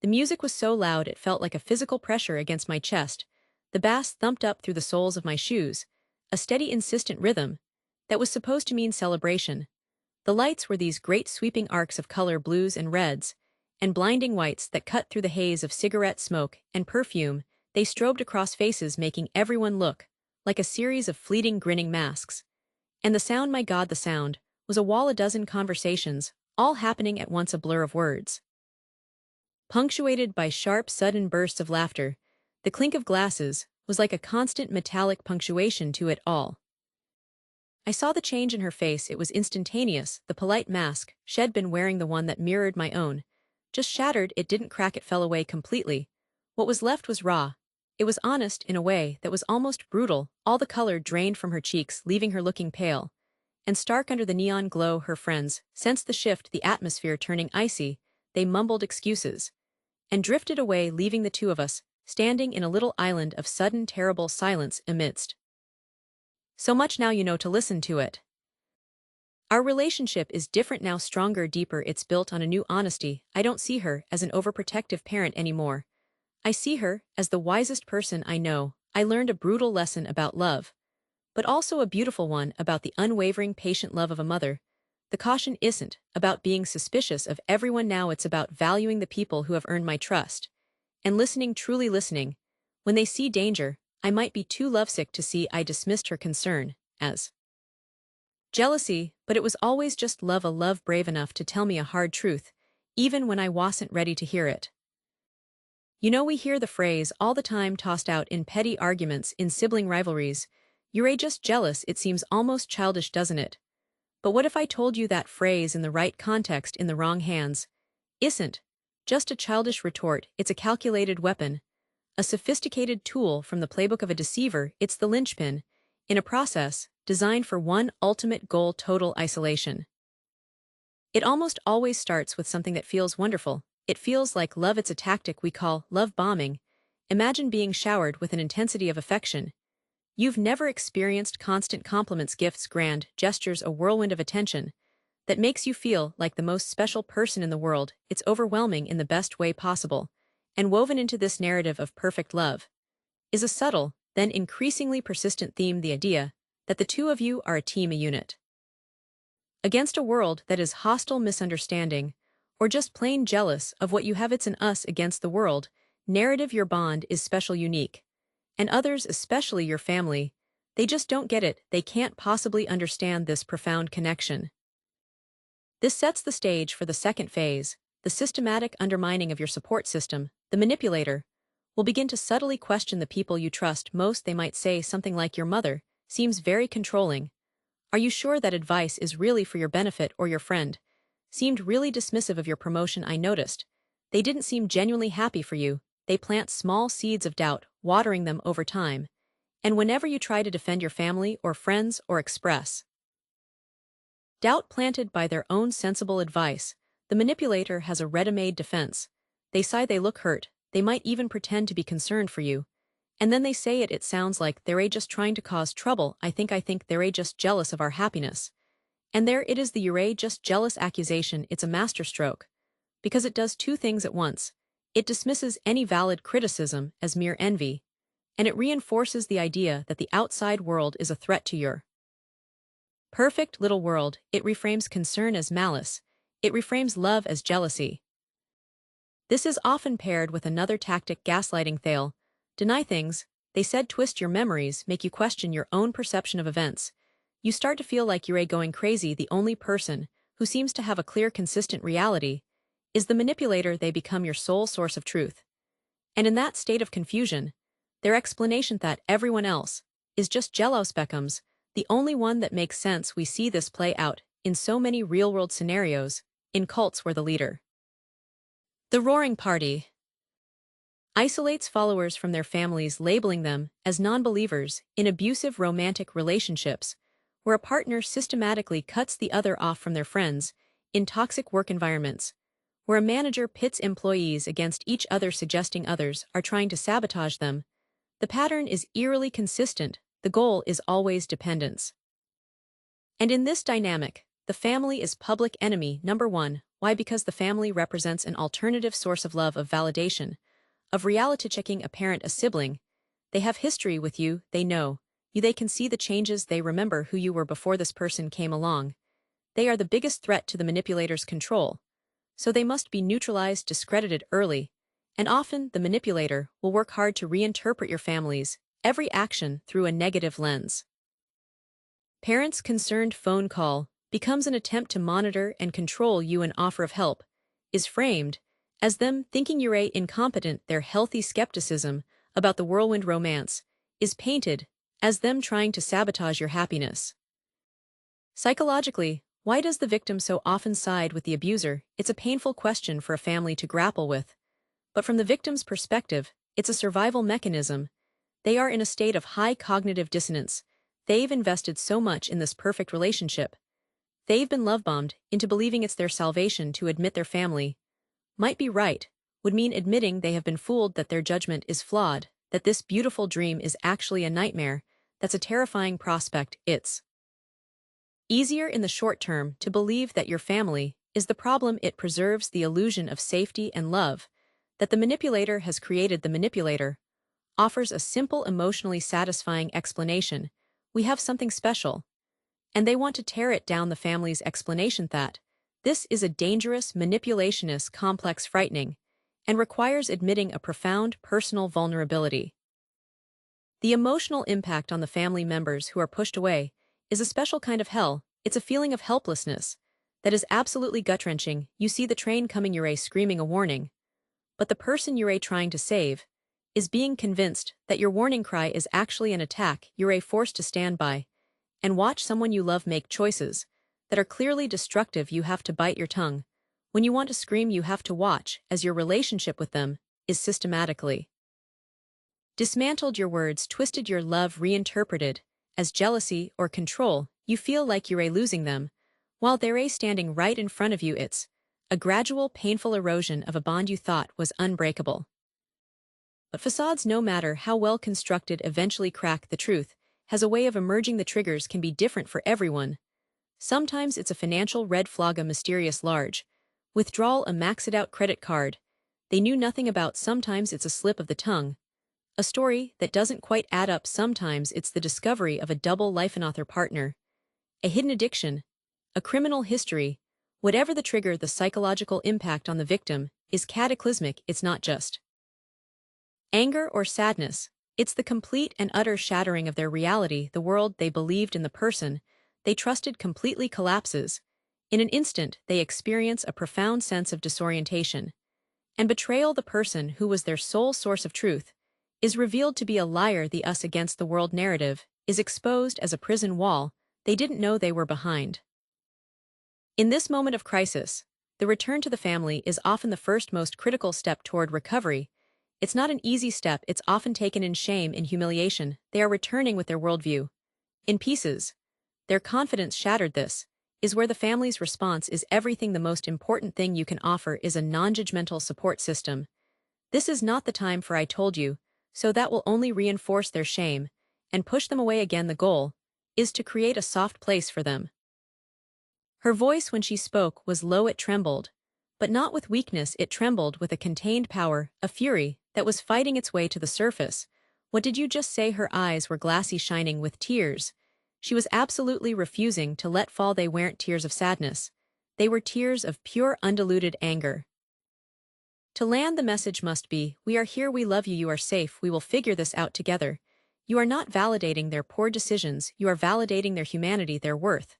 The music was so loud it felt like a physical pressure against my chest. The bass thumped up through the soles of my shoes, a steady, insistent rhythm that was supposed to mean celebration. The lights were these great sweeping arcs of color, blues and reds, and blinding whites that cut through the haze of cigarette smoke and perfume. They strobed across faces, making everyone look like a series of fleeting, grinning masks. And the sound, my God, the sound, was a dozen conversations, all happening at once, a blur of words, punctuated by sharp, sudden bursts of laughter. The clink of glasses was like a constant metallic punctuation to it all. I saw the change in her face. It was instantaneous. The polite mask she'd been wearing, the one that mirrored my own, just shattered. It didn't crack, it fell away completely. What was left was raw. It was honest in a way that was almost brutal. All the color drained from her cheeks, leaving her looking pale and stark under the neon glow. Her friends sensed the shift, the atmosphere turning icy. They mumbled excuses and drifted away, leaving the two of us standing in a little island of sudden, terrible silence amidst so much now, to listen to it. Our relationship is different now, stronger, deeper. It's built on a new honesty. I don't see her as an overprotective parent anymore. I see her as the wisest person I know. I learned a brutal lesson about love, but also a beautiful one about the unwavering, patient love of a mother. The caution isn't about being suspicious of everyone now, it's about valuing the people who have earned my trust, and listening, truly listening. When they see danger, I might be too lovesick to see. I dismissed her concern as jealousy, but it was always just love, a love brave enough to tell me a hard truth, even when I wasn't ready to hear it. We hear the phrase all the time, tossed out in petty arguments, in sibling rivalries. You're just jealous. It seems almost childish, doesn't it? But what if I told you that phrase in the right context, in the wrong hands, isn't just a childish retort? It's a calculated weapon, a sophisticated tool from the playbook of a deceiver. It's the linchpin in a process designed for one ultimate goal: total isolation. It almost always starts with something that feels wonderful. It feels like love. It's a tactic we call love bombing. Imagine being showered with an intensity of affection you've never experienced: constant compliments, gifts, grand gestures, a whirlwind of attention that makes you feel like the most special person in the world. It's overwhelming in the best way possible. And woven into this narrative of perfect love is a subtle, then increasingly persistent theme: the idea that the two of you are a team, a unit, against a world that is hostile, misunderstanding, or just plain jealous of what you have. It's an us against the world narrative. Your bond is special, unique, and others, especially your family, they just don't get it. They can't possibly understand this profound connection. This sets the stage for the second phase, the systematic undermining of your support system. The manipulator will begin to subtly question the people you trust most. They might say something like, "Your mother seems very controlling. Are you sure that advice is really for your benefit?" Or, "Your friend seemed really dismissive of your promotion. I noticed they didn't seem genuinely happy for you." They plant small seeds of doubt, watering them over time. And whenever you try to defend your family or friends or express doubt planted by their own sensible advice, the manipulator has a ready-made defense. They sigh, they look hurt, they might even pretend to be concerned for you. And then they say it sounds like they're just trying to cause trouble. I think they're just jealous of our happiness. And there it is, the "you're just jealous" accusation. It's a masterstroke, because it does two things at once. It dismisses any valid criticism as mere envy, and it reinforces the idea that the outside world is a threat to your perfect little world. It reframes concern as malice. It reframes love as jealousy. This is often paired with another tactic, gaslighting. They'll deny things they said, twist your memories, make you question your own perception of events. You start to feel like you're going crazy. The only person who seems to have a clear, consistent reality is the manipulator. They become your sole source of truth. And in that state of confusion, their explanation that everyone else is just jealous becomes the only one that makes sense. We see this play out in so many real-world scenarios, in cults where the leader, the roaring party, isolates followers from their families, labeling them as non-believers, in abusive romantic relationships, where a partner systematically cuts the other off from their friends, in toxic work environments, where a manager pits employees against each other, suggesting others are trying to sabotage them. The pattern is eerily consistent. The goal is always dependence. And in this dynamic, the family is public enemy number one. Why? Because the family represents an alternative source of validation, of reality checking a parent, a sibling. They have history with you, they know you, they can see the changes, they remember who you were before this person came along. They are the biggest threat to the manipulator's control. So they must be neutralized, discredited early. And often, the manipulator will work hard to reinterpret your family's every action through a negative lens. Parents' concerned phone call becomes an attempt to monitor and control you. An offer of help is framed as them thinking you're incompetent. Their healthy skepticism about the whirlwind romance is painted as them trying to sabotage your happiness. Psychologically, why does the victim so often side with the abuser? It's a painful question for a family to grapple with. But from the victim's perspective, it's a survival mechanism. They are in a state of high cognitive dissonance. They've invested so much in this perfect relationship. They've been love-bombed into believing it's their salvation. To admit their family might be right would mean admitting they have been fooled, that their judgment is flawed, that this beautiful dream is actually a nightmare. That's a terrifying prospect. It's easier in the short term to believe that your family is the problem. It preserves the illusion of safety and love that the manipulator has created. The manipulator offers a simple, emotionally satisfying explanation. We have something special. And they want to tear it down. The family's explanation that this is a dangerous manipulation is complex, frightening, and requires admitting a profound personal vulnerability. The emotional impact on the family members who are pushed away is a special kind of hell. It's a feeling of helplessness that is absolutely gut-wrenching. You see the train coming, you're screaming a warning, but the person you're trying to save is being convinced that your warning cry is actually an attack. You're forced to stand by and watch someone you love make choices that are clearly destructive. You have to bite your tongue. When you want to scream, you have to watch as your relationship with them is systematically dismantled, your words twisted, your love reinterpreted as jealousy or control. You feel like you're losing them, while they're standing right in front of you. It's a gradual, painful erosion of a bond you thought was unbreakable. But facades, no matter how well constructed, eventually crack. The truth has a way of emerging. The triggers can be different for everyone. Sometimes it's a financial red flag, a mysterious large withdrawal, a maxed-out credit card they knew nothing about. Sometimes it's a slip of the tongue, a story that doesn't quite add up. Sometimes it's the discovery of a double life, an author partner, a hidden addiction, a criminal history. Whatever the trigger, the psychological impact on the victim is cataclysmic. It's not just anger or sadness. It's the complete and utter shattering of their reality. The world they believed in, the person they trusted, completely collapses. In an instant, they experience a profound sense of disorientation and betrayal. The person who was their sole source of truth is revealed to be a liar. The us against the world narrative is exposed as a prison wall they didn't know they were behind. In this moment of crisis, the return to the family is often the first, most critical step toward recovery. It's not an easy step. It's often taken in shame, in humiliation. They are returning with their worldview in pieces, their confidence shattered. This is where the family's response is everything. The most important thing you can offer is a non-judgmental support system. This is not the time for "I told you," so that will only reinforce their shame and push them away again. The goal is to create a soft place for them. Her voice when she spoke was low. It trembled, but not with weakness. It trembled with a contained power, a fury that was fighting its way to the surface. What did you just say? Her eyes were glassy, shining with tears. She was absolutely refusing to let fall. They weren't tears of sadness. They were tears of pure, undiluted anger. To land, the message must be, we are here, we love you, you are safe, we will figure this out together. You are not validating their poor decisions, you are validating their humanity, their worth,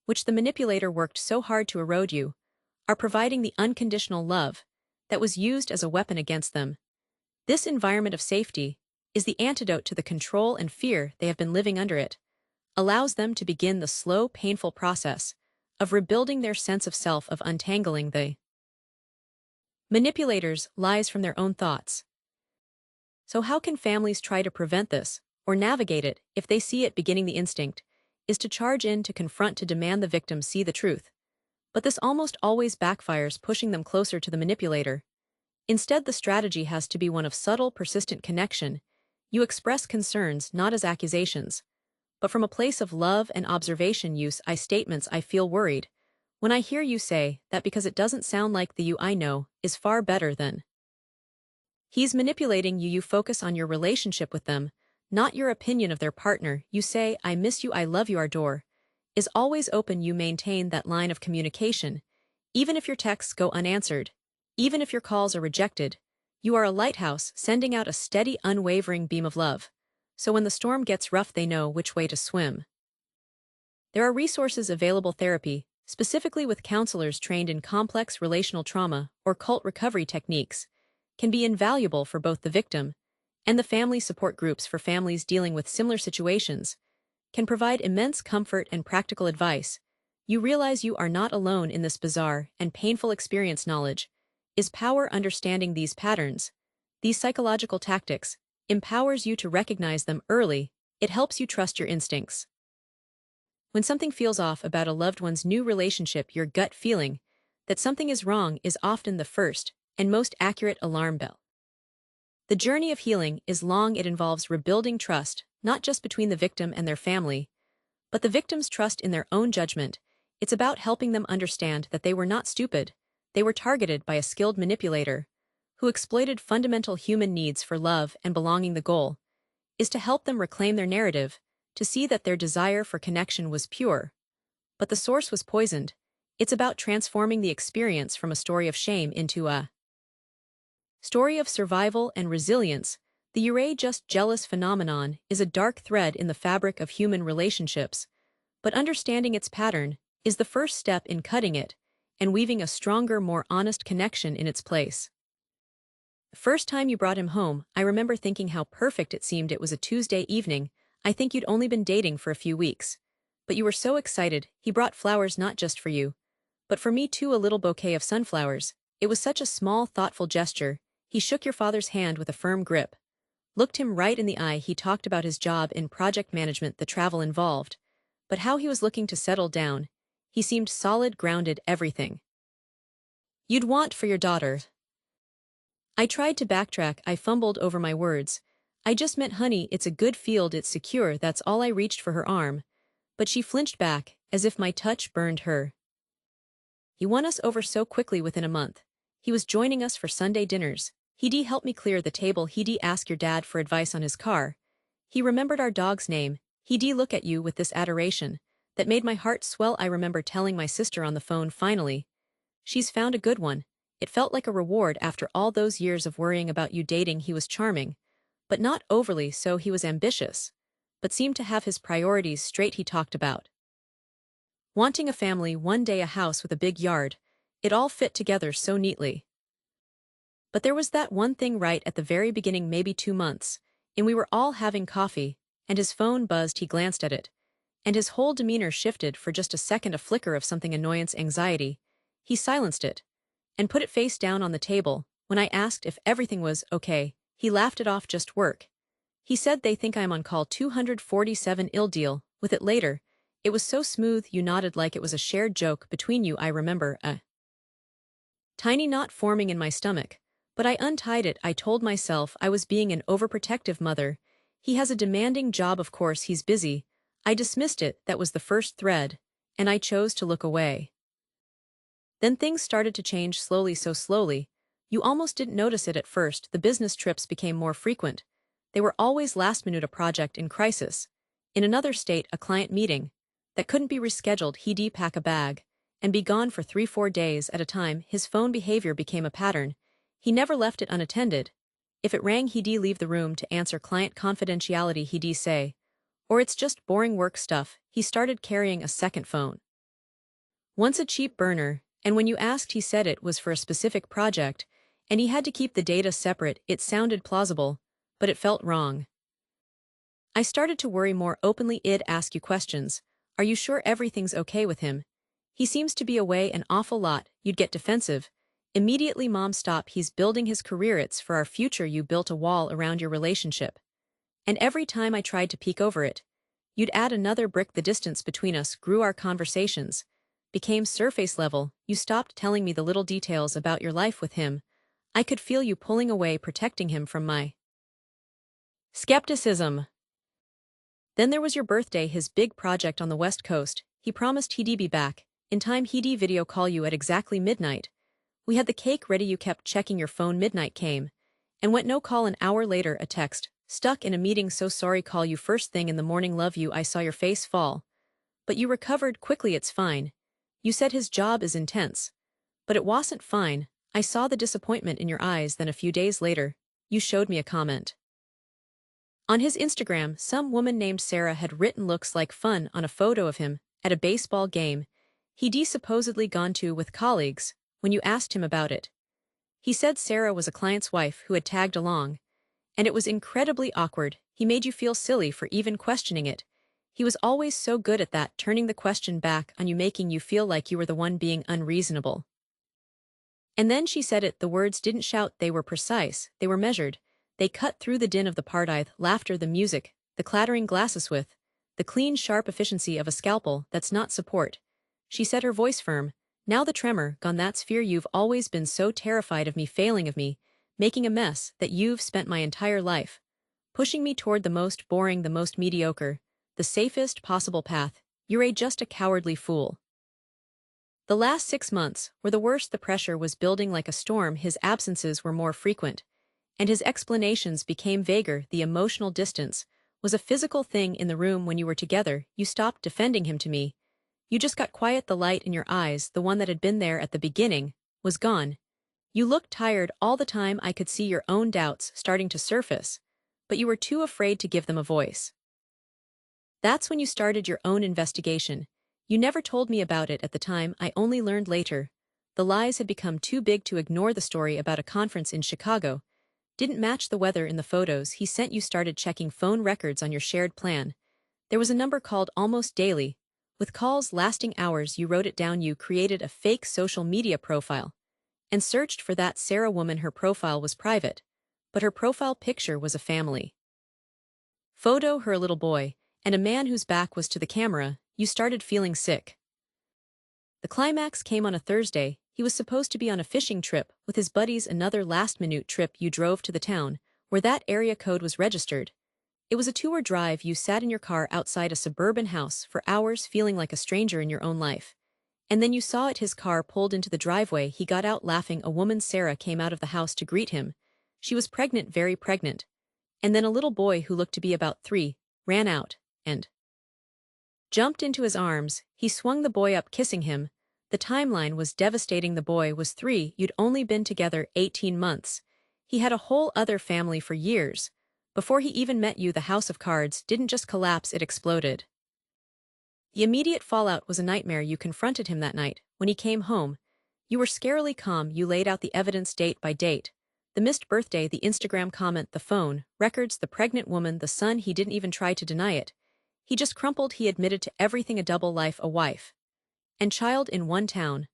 which the manipulator worked so hard to erode. You are providing the unconditional love that was used as a weapon against them. This environment of safety is the antidote to the control and fear they have been living under. It allows them to begin the slow, painful process of rebuilding their sense of self, of untangling the manipulators' lies from their own thoughts. So how can families try to prevent this, or navigate it, if they see it beginning? The instinct is to charge in, to confront, to demand the victim see the truth. But this almost always backfires, pushing them closer to the manipulator. Instead, the strategy has to be one of subtle, persistent connection. You express concerns not as accusations, but from a place of love and observation. Use I statements. I feel worried When I hear you say that because it doesn't sound like the you I know is far better than he's manipulating you, you focus on your relationship with them, not your opinion of their partner. You say, I miss you, I love you, our door is always open. You maintain that line of communication, even if your texts go unanswered, even if your calls are rejected. You are a lighthouse sending out a steady, unwavering beam of love. So when the storm gets rough, they know which way to swim. There are resources available therapy, specifically with counselors trained in complex relational trauma or cult recovery techniques, can be invaluable for both the victim and the family. Support groups for families dealing with similar situations can provide immense comfort and practical advice. You realize you are not alone in this bizarre and painful experience. Knowledge is power. Understanding these patterns, these psychological tactics, empowers you to recognize them early. It helps you trust your instincts. When something feels off about a loved one's new relationship, your gut feeling that something is wrong is often the first and most accurate alarm bell. The journey of healing is long. It involves rebuilding trust, not just between the victim and their family, but the victim's trust in their own judgment. It's about helping them understand that they were not stupid, they were targeted by a skilled manipulator who exploited fundamental human needs for love and belonging. The goal is to help them reclaim their narrative, to see that their desire for connection was pure, but the source was poisoned. It's about transforming the experience from a story of shame into a story of survival and resilience. The "you're just jealous" phenomenon is a dark thread in the fabric of human relationships, but understanding its pattern is the first step in cutting it and weaving a stronger, more honest connection in its place. The first time you brought him home, I remember thinking how perfect it seemed. It was a Tuesday evening. I think you'd only been dating for a few weeks. But you were so excited. He brought flowers not just for you, but for me too, a little bouquet of sunflowers. It was such a small, thoughtful gesture. He shook your father's hand with a firm grip, looked him right in the eye. He talked about his job in project management, the travel involved, but how he was looking to settle down. He seemed solid, grounded, everything you'd want for your daughter. I tried to backtrack. I fumbled over my words. I just meant, honey, it's a good field, it's secure. That's all. I reached for her arm, but she flinched back, as if my touch burned her. He won us over so quickly. Within a month, he was joining us for Sunday dinners. He'd help me clear the table. He'd ask your dad for advice on his car. He remembered our dog's name. He'd look at you with this adoration that made my heart swell. I remember telling my sister on the phone, finally, she's found a good one. It felt like a reward after all those years of worrying about you dating. He was charming, but not overly so. He was ambitious, but seemed to have his priorities straight. He talked about wanting a family, one day a house with a big yard. It all fit together so neatly. But there was that one thing right at the very beginning, maybe 2 months, and we were all having coffee, and his phone buzzed. He glanced at it, and his whole demeanor shifted for just a second. A flicker of something, annoyance, anxiety. He silenced it and put it face down on the table. When I asked if everything was okay, he laughed it off. Just work. He said, they think I'm on call 247. Ill deal with it later. It was so smooth. You nodded like it was a shared joke between you. I remember a tiny knot forming in my stomach, but I untied it. I told myself I was being an overprotective mother. He has a demanding job, of course he's busy. I dismissed it. That was the first thread, and I chose to look away. Then things started to change slowly, so slowly, you almost didn't notice it at first. The business trips became more frequent. They were always last minute, a project in crisis, in another state, a client meeting that couldn't be rescheduled. He'd pack a bag and be gone for 3-4 days at a time. His phone behavior became a pattern. He never left it unattended. If it rang, he'd leave the room to answer client confidentiality. He'd say, or it's just boring work stuff. He started carrying a second phone, once a cheap burner, and when you asked, he said it was for a specific project, and he had to keep the data separate. It sounded plausible, but it felt wrong. I started to worry more openly. I'd ask you questions. Are you sure everything's okay with him? He seems to be away an awful lot. You'd get defensive. Immediately, Mom, stop. He's building his career. It's for our future. You built a wall around your relationship. And every time I tried to peek over it, you'd add another brick. The distance between us grew. Our conversations became surface level. You stopped telling me the little details about your life with him. I could feel you pulling away, protecting him from my skepticism. Then there was your birthday, his big project on the West Coast. He promised he'd be back, In time he'd video call you at exactly midnight. We had the cake ready, you kept checking your phone, midnight came. And went no call, an hour later a text, stuck in a meeting, so sorry, call you first thing in the morning, love you, I saw your face fall. But you recovered quickly, it's fine. You said his job is intense. But it wasn't fine, I saw the disappointment in your eyes, then a few days later, you showed me a comment. On his Instagram, some woman named Sarah had written looks like fun on a photo of him at a baseball game he'd supposedly gone to with colleagues. When you asked him about it, he said Sarah was a client's wife who had tagged along, and it was incredibly awkward. He made you feel silly for even questioning it. He was always so good at that, turning the question back on you, making you feel like you were the one being unreasonable. And then she said it, the words didn't shout, they were precise, they were measured. They cut through the din of the party, laughter, the music, the clattering glasses with the clean, sharp efficiency of a scalpel that's not support. She said, her voice firm, now the tremor gone, that's fear. You've always been so terrified of me failing, of me making a mess, that you've spent my entire life pushing me toward the most boring, the most mediocre, the safest possible path. You're just a cowardly fool. The last 6 months were the worst. The pressure was building like a storm. His absences were more frequent, and his explanations became vaguer. The emotional distance was a physical thing in the room. When you were together, you stopped defending him to me. You just got quiet. The light in your eyes, the one that had been there at the beginning, was gone. You looked tired all the time. I could see your own doubts starting to surface, but you were too afraid to give them a voice. That's when you started your own investigation. You never told me about it at the time, I only learned later. The lies had become too big to ignore. The story about a conference in Chicago didn't match the weather in the photos he sent you. Started checking phone records on your shared plan. There was a number called almost daily, with calls lasting hours. You wrote it down. You created a fake social media profile and searched for that Sarah woman. Her profile was private, but her profile picture was a family photo, her little boy, and a man whose back was to the camera. You started feeling sick. The climax came on a Thursday. He was supposed to be on a fishing trip with his buddies, another last-minute trip. You drove to the town where that area code was registered. It was a 2-hour drive. You sat in your car outside a suburban house for hours, feeling like a stranger in your own life. And then you saw it, his car pulled into the driveway. He got out laughing. A woman, Sarah, came out of the house to greet him. She was pregnant, very pregnant. And then a little boy who looked to be about 3 ran out and jumped into his arms. He swung the boy up, kissing him. The timeline was devastating. The boy was 3. You'd only been together 18 months. He had a whole other family for years. Before he even met you, the house of cards didn't just collapse, it exploded. The immediate fallout was a nightmare. You confronted him that night. When he came home, you were scarily calm. You laid out the evidence date by date. The missed birthday, the Instagram comment, the phone records, the pregnant woman, the son. He didn't even try to deny it. He just crumpled. He admitted to everything, a double life, a wife and child in one town,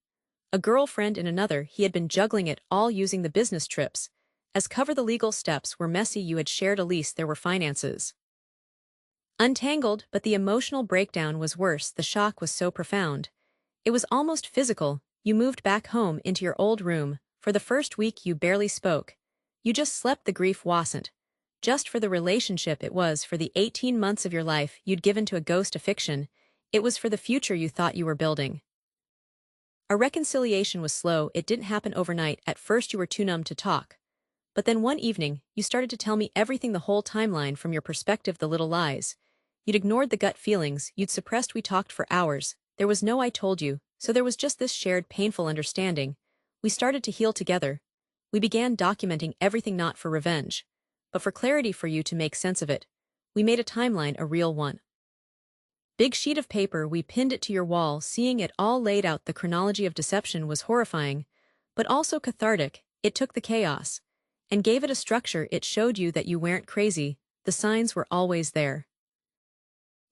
a girlfriend in another. He had been juggling it all, using the business trips as cover. The legal steps were messy. You had shared a lease. There were finances untangled, but the emotional breakdown was worse. The shock was so profound. It was almost physical. You moved back home into your old room. For the first week you barely spoke. You just slept. The grief wasn't just for the relationship, it was for the 18 months of your life you'd given to a ghost, a fiction. It was for the future you thought you were building. A reconciliation was slow. It didn't happen overnight. At first you were too numb to talk. But then one evening, you started to tell me everything, the whole timeline from your perspective, the little lies. You'd ignored the gut feelings you'd suppressed. We talked for hours. There was no I told you, so there was just this shared painful understanding. We started to heal together. We began documenting everything, not for revenge, but for clarity, for you to make sense of it. We made a timeline, a real one. Big sheet of paper, we pinned it to your wall. Seeing it all laid out, the chronology of deception, was horrifying, but also cathartic. It took the chaos and gave it a structure. It showed you that you weren't crazy. The signs were always there.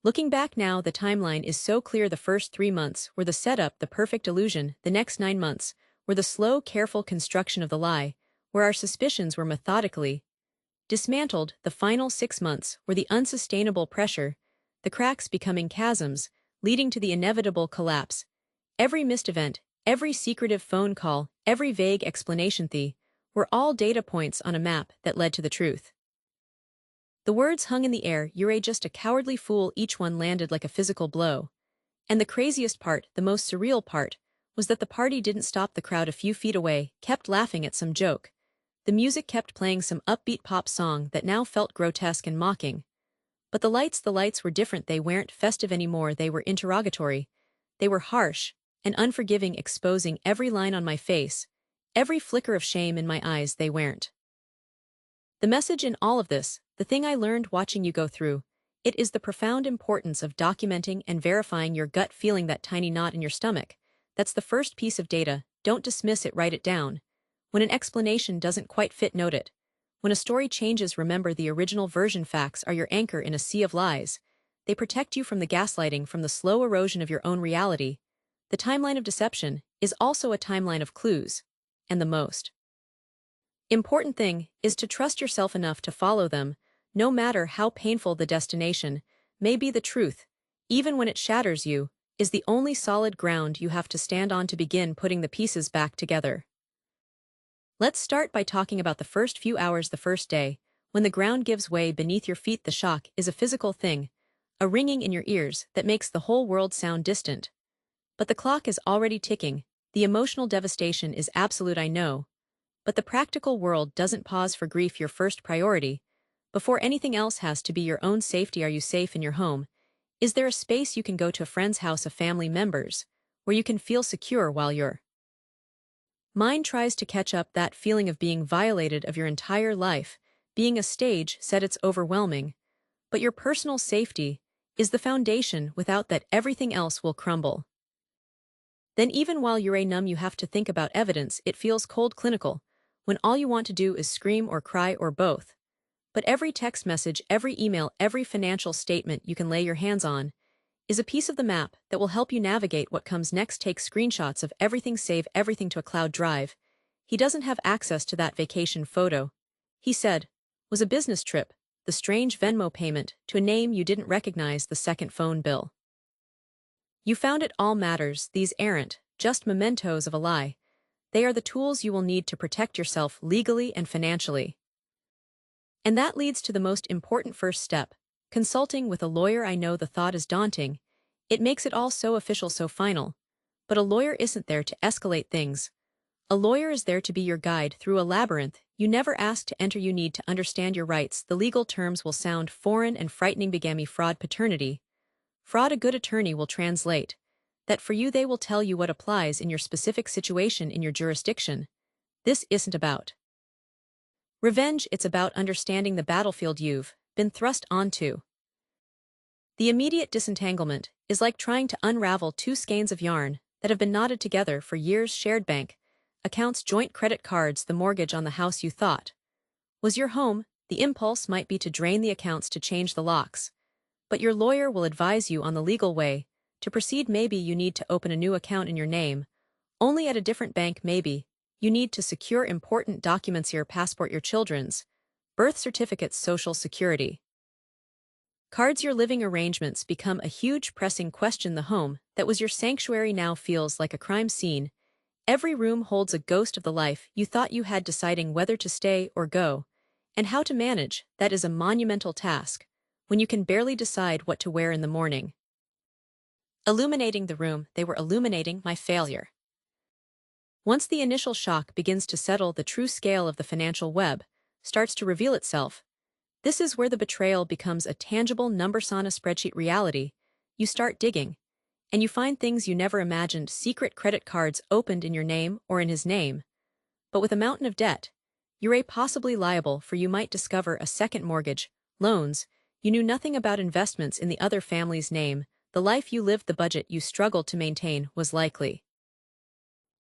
Looking back now, the timeline is so clear. The first 3 months were the setup, the perfect illusion. The next 9 months were the slow, careful construction of the lie, where our suspicions were methodically dismantled. The final 6 months were the unsustainable pressure, the cracks becoming chasms, leading to the inevitable collapse. Every missed event, every secretive phone call, every vague explanation were all data points on a map that led to the truth. The words hung in the air, "You're just a cowardly fool." Each one landed like a physical blow. And the craziest part, the most surreal part, was that the party didn't stop. The crowd a few feet away kept laughing at some joke. The music kept playing some upbeat pop song that now felt grotesque and mocking. But the lights were different. They weren't festive anymore. They were interrogatory. They were harsh and unforgiving, exposing every line on my face, every flicker of shame in my eyes. They weren't. The message in all of this, the thing I learned watching you go through, it is the profound importance of documenting and verifying your gut feeling, that tiny knot in your stomach. That's the first piece of data. Don't dismiss it, write it down. When an explanation doesn't quite fit, note it. When a story changes, remember the original version. Facts are your anchor in a sea of lies. They protect you from the gaslighting, from the slow erosion of your own reality. The timeline of deception is also a timeline of clues. And the most important thing is to trust yourself enough to follow them, no matter how painful the destination may be. The truth, even when it shatters you, is the only solid ground you have to stand on to begin putting the pieces back together. Let's start by talking about the first few hours, the first day, when the ground gives way beneath your feet. The shock is a physical thing, a ringing in your ears that makes the whole world sound distant. But the clock is already ticking. The emotional devastation is absolute, I know. But the practical world doesn't pause for grief. Your first priority, before anything else, has to be your own safety. Are you safe in your home? Is there a space you can go to, a friend's house, a family member's, where you can feel secure while your mind tries to catch up? That feeling of being violated of your entire life, being a stage set, it's overwhelming. But your personal safety is the foundation. Without that, everything else will crumble. Then even while you're numb, you have to think about evidence. It feels cold, clinical, when all you want to do is scream or cry or both. But every text message, every email, every financial statement you can lay your hands on is a piece of the map that will help you navigate what comes next. Take screenshots of everything, save everything to a cloud drive. He doesn't have access to that vacation photo. He said, was a business trip, the strange Venmo payment to a name you didn't recognize, the second phone bill. You found it all matters. These aren't just mementos of a lie. They are the tools you will need to protect yourself legally and financially. And that leads to the most important first step, consulting with a lawyer. I know the thought is daunting. It makes it all so official, so final. But a lawyer isn't there to escalate things. A lawyer is there to be your guide through a labyrinth you never asked to enter. You need to understand your rights. The legal terms will sound foreign and frightening. Bigamy, fraud, paternity fraud. A good attorney will translate that for you. They will tell you what applies in your specific situation, in your jurisdiction. This isn't about revenge, it's about understanding the battlefield you've been thrust onto. The immediate disentanglement is like trying to unravel two skeins of yarn that have been knotted together for years. Shared bank accounts, joint credit cards, the mortgage on the house you thought was your home. The impulse might be to drain the accounts, to change the locks. But your lawyer will advise you on the legal way to proceed. Maybe you need to open a new account in your name, only at a different bank. Maybe you need to secure important documents, your passport, your children's birth certificates, social security cards. Your living arrangements become a huge pressing question. The home that was your sanctuary now feels like a crime scene. Every room holds a ghost of the life you thought you had. Deciding whether to stay or go, and how to manage that, is a monumental task when you can barely decide what to wear in the morning. Illuminating the room, they were illuminating my failure. Once the initial shock begins to settle, the true scale of the financial web starts to reveal itself. This is where the betrayal becomes a tangible, numbers on a spreadsheet reality. You start digging, and you find things you never imagined. Secret credit cards opened in your name or in his name. But with a mountain of debt, you're possibly liable for. You might discover a second mortgage, loans you knew nothing about, investments in the other family's name. The life you lived, the budget you struggled to maintain, was likely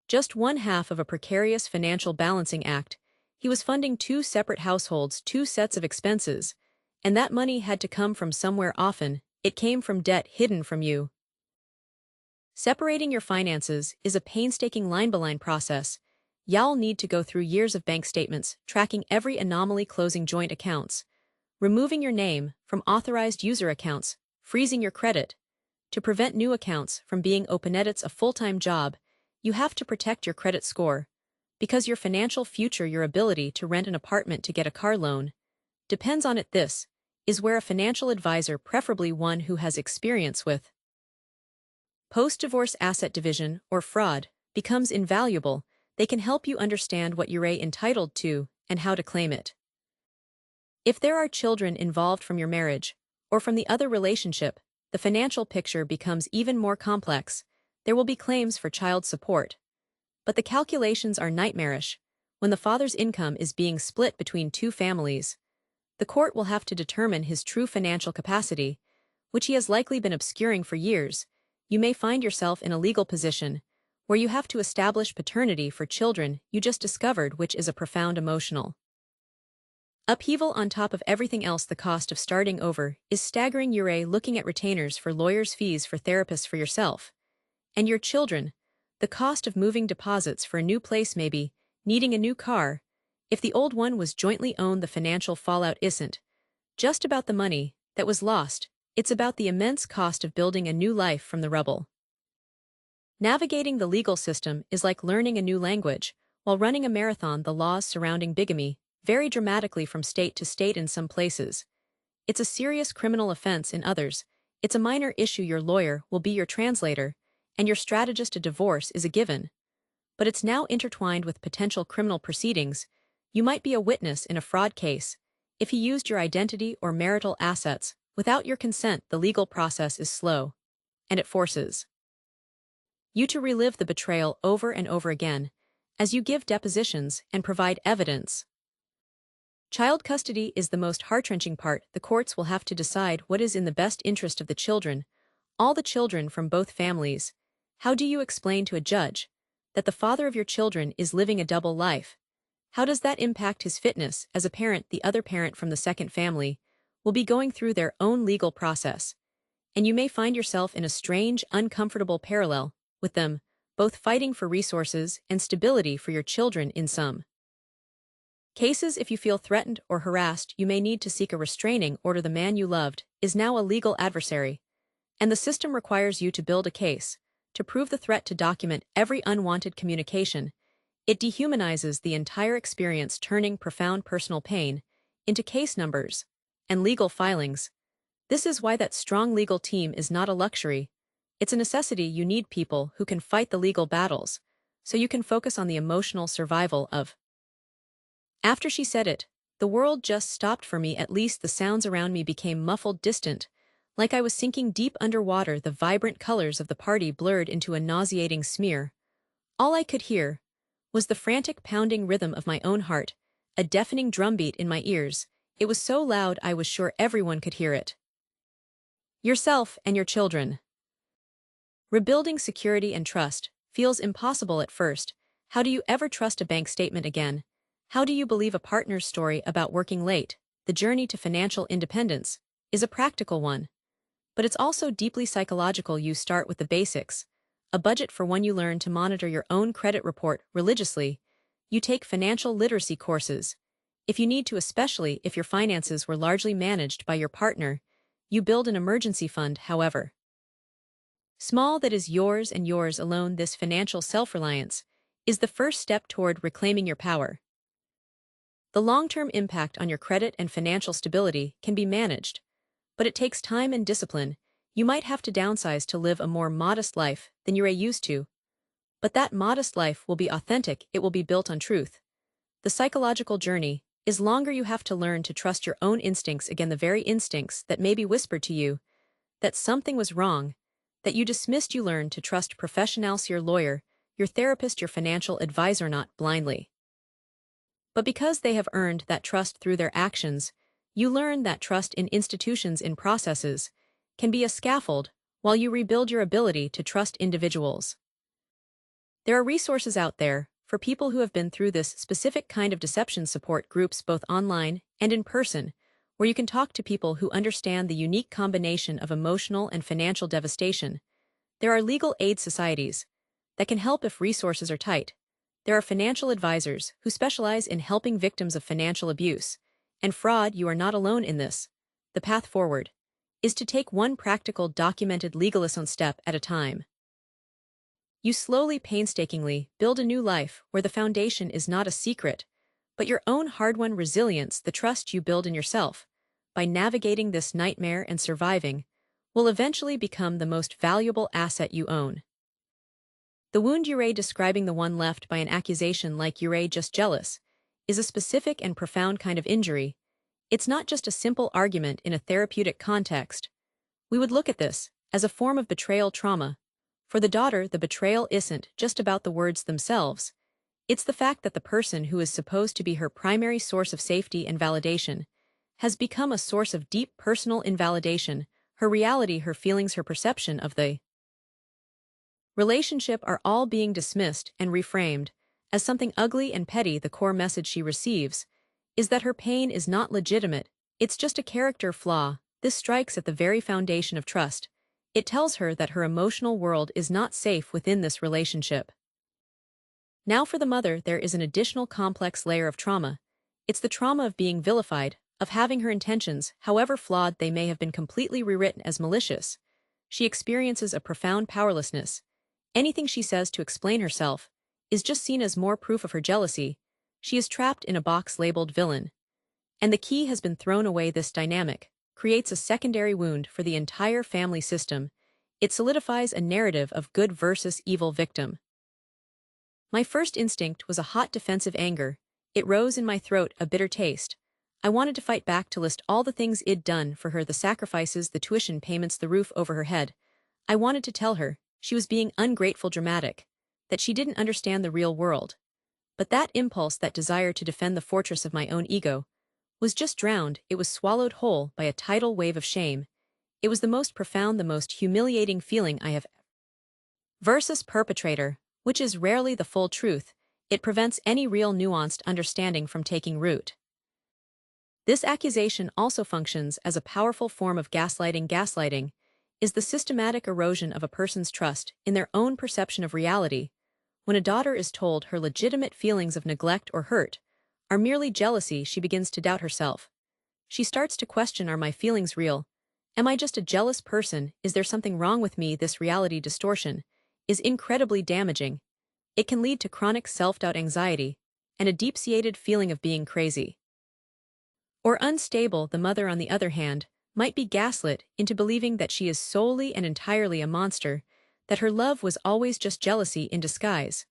just one half of a precarious financial balancing act. He was funding two separate households, two sets of expenses, and that money had to come from somewhere. Often, it came from debt hidden from you. Separating your finances is a painstaking line-by-line process. You'll need to go through years of bank statements, tracking every anomaly, closing joint accounts, removing your name from authorized user accounts, freezing your credit to prevent new accounts from being opened. It's a full-time job. You have to protect your credit score, because your financial future, your ability to rent an apartment, to get a car loan, depends on it. This is where a financial advisor, preferably one who has experience with Post-divorce asset division, or fraud, becomes invaluable. They can help you understand what you're entitled to and how to claim it. If there are children involved from your marriage, or from the other relationship, the financial picture becomes even more complex. There will be claims for child support. But the calculations are nightmarish. When the father's income is being split between two families, the court will have to determine his true financial capacity, which he has likely been obscuring for years. You may find yourself in a legal position where you have to establish paternity for children you just discovered, which is a profound emotional upheaval. On top of everything else, the cost of starting over is staggering. You're looking at retainers for lawyers' fees for therapists for yourself and your children, the cost of moving deposits for a new place, maybe needing a new car. If the old one was jointly owned, the financial fallout isn't just about the money that was lost, it's about the immense cost of building a new life from the rubble. Navigating the legal system is like learning a new language. While running a marathon, the laws surrounding bigamy vary dramatically from state to state. In some places, it's a serious criminal offense. In others, it's a minor issue. Your lawyer will be your translator, and your strategist. A divorce is a given, but it's now intertwined with potential criminal proceedings. You might be a witness in a fraud case if he used your identity or marital assets without your consent. The legal process is slow, and it forces you to relive the betrayal over and over again as you give depositions and provide evidence. Child custody is the most heart-wrenching part. The courts will have to decide what is in the best interest of the children, all the children from both families. How do you explain to a judge that the father of your children is living a double life? How does that impact his fitness as a parent? The other parent from the second family will be going through their own legal process, and you may find yourself in a strange, uncomfortable parallel with them, both fighting for resources and stability for your children. In some cases, if you feel threatened or harassed, you may need to seek a restraining order. The man you loved is now a legal adversary, and the system requires you to build a case to prove the threat, to document every unwanted communication. It dehumanizes the entire experience, turning profound personal pain into case numbers and legal filings. This is why that strong legal team is not a luxury. It's a necessity. You need people who can fight the legal battles, so you can focus on the emotional survival of. After she said it, the world just stopped for me. At least the sounds around me became muffled, distant, like I was sinking deep underwater. The vibrant colors of the party blurred into a nauseating smear. All I could hear was the frantic pounding rhythm of my own heart, a deafening drumbeat in my ears. It was so loud I was sure everyone could hear it. Yourself and your children. Rebuilding security and trust feels impossible at first. How do you ever trust a bank statement again? How do you believe a partner's story about working late? The journey to financial independence is a practical one, but it's also deeply psychological. You start with the basics. A budget for when you learn to monitor your own credit report religiously. You take financial literacy courses if you need to, especially if your finances were largely managed by your partner. You build an emergency fund, however small, that is yours and yours alone. This financial self-reliance is the first step toward reclaiming your power. The long-term impact on your credit and financial stability can be managed, but it takes time and discipline. You might have to downsize to live a more modest life than you're used to. But that modest life will be authentic. It will be built on truth. The psychological journey is longer. You have to learn to trust your own instincts again, the very instincts that maybe whispered to you that something was wrong, that you dismissed. You learn to trust professionals, your lawyer, your therapist, your financial advisor, not blindly, but because they have earned that trust through their actions. You learn that trust in institutions, in processes, can be a scaffold while you rebuild your ability to trust individuals. There are resources out there for people who have been through this specific kind of deception. Support groups, both online and in person, where you can talk to people who understand the unique combination of emotional and financial devastation. There are legal aid societies that can help if resources are tight. There are financial advisors who specialize in helping victims of financial abuse and fraud. You are not alone in this. The path forward is to take one practical, documented legalist step at a time. You slowly, painstakingly build a new life where the foundation is not a secret, but your own hard-won resilience, the trust you build in yourself. By navigating this nightmare and surviving will eventually become the most valuable asset you own. The wound describing the one left by an accusation like "you're just jealous" is a specific and profound kind of injury. It's not just a simple argument in a therapeutic context. We would look at this as a form of betrayal trauma. For the daughter, the betrayal isn't just about the words themselves. It's the fact that the person who is supposed to be her primary source of safety and validation has become a source of deep personal invalidation. Her reality, her feelings, her perception of the relationship are all being dismissed and reframed as something ugly and petty. The core message she receives is that her pain is not legitimate, it's just a character flaw. This strikes at the very foundation of trust. It tells her that her emotional world is not safe within this relationship. Now for the mother, there is an additional complex layer of trauma. It's the trauma of being vilified, of having her intentions, however flawed they may have been, completely rewritten as malicious. She experiences a profound powerlessness. Anything she says to explain herself is just seen as more proof of her jealousy. She is trapped in a box labeled villain. And the key has been thrown away. This dynamic creates a secondary wound for the entire family system. It solidifies a narrative of good versus evil victim. My first instinct was a hot defensive anger. It rose in my throat, a bitter taste. I wanted to fight back, to list all the things I'd done for her, the sacrifices, the tuition payments, the roof over her head. I wanted to tell her she was being ungrateful, dramatic, that she didn't understand the real world. But that impulse, that desire to defend the fortress of my own ego, was just drowned. It was swallowed whole by a tidal wave of shame. It was the most profound, the most humiliating feeling I have versus perpetrator, which is rarely the full truth. It prevents any real nuanced understanding from taking root. This accusation also functions as a powerful form of gaslighting. Gaslighting is the systematic erosion of a person's trust in their own perception of reality. When a daughter is told her legitimate feelings of neglect or hurt are merely jealousy, she begins to doubt herself. She starts to question, are my feelings real? Am I just a jealous person? Is there something wrong with me? This reality distortion is incredibly damaging. It can lead to chronic self-doubt, anxiety, and a deep-seated feeling of being crazy or unstable. The mother, on the other hand, might be gaslit into believing that she is solely and entirely a monster, that her love was always just jealousy in disguise.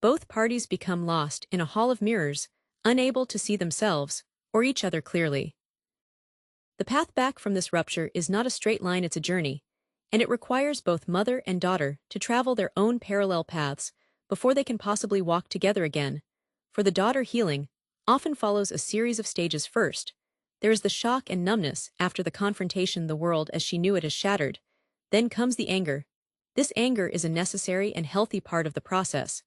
Both parties become lost in a hall of mirrors, unable to see themselves or each other clearly. The path back from this rupture is not a straight line, it's a journey, and it requires both mother and daughter to travel their own parallel paths before they can possibly walk together again. For the daughter, healing often follows a series of stages. First, there is the shock and numbness after the confrontation. The world as she knew it is shattered. Then comes the anger. This anger is a necessary and healthy part of the process.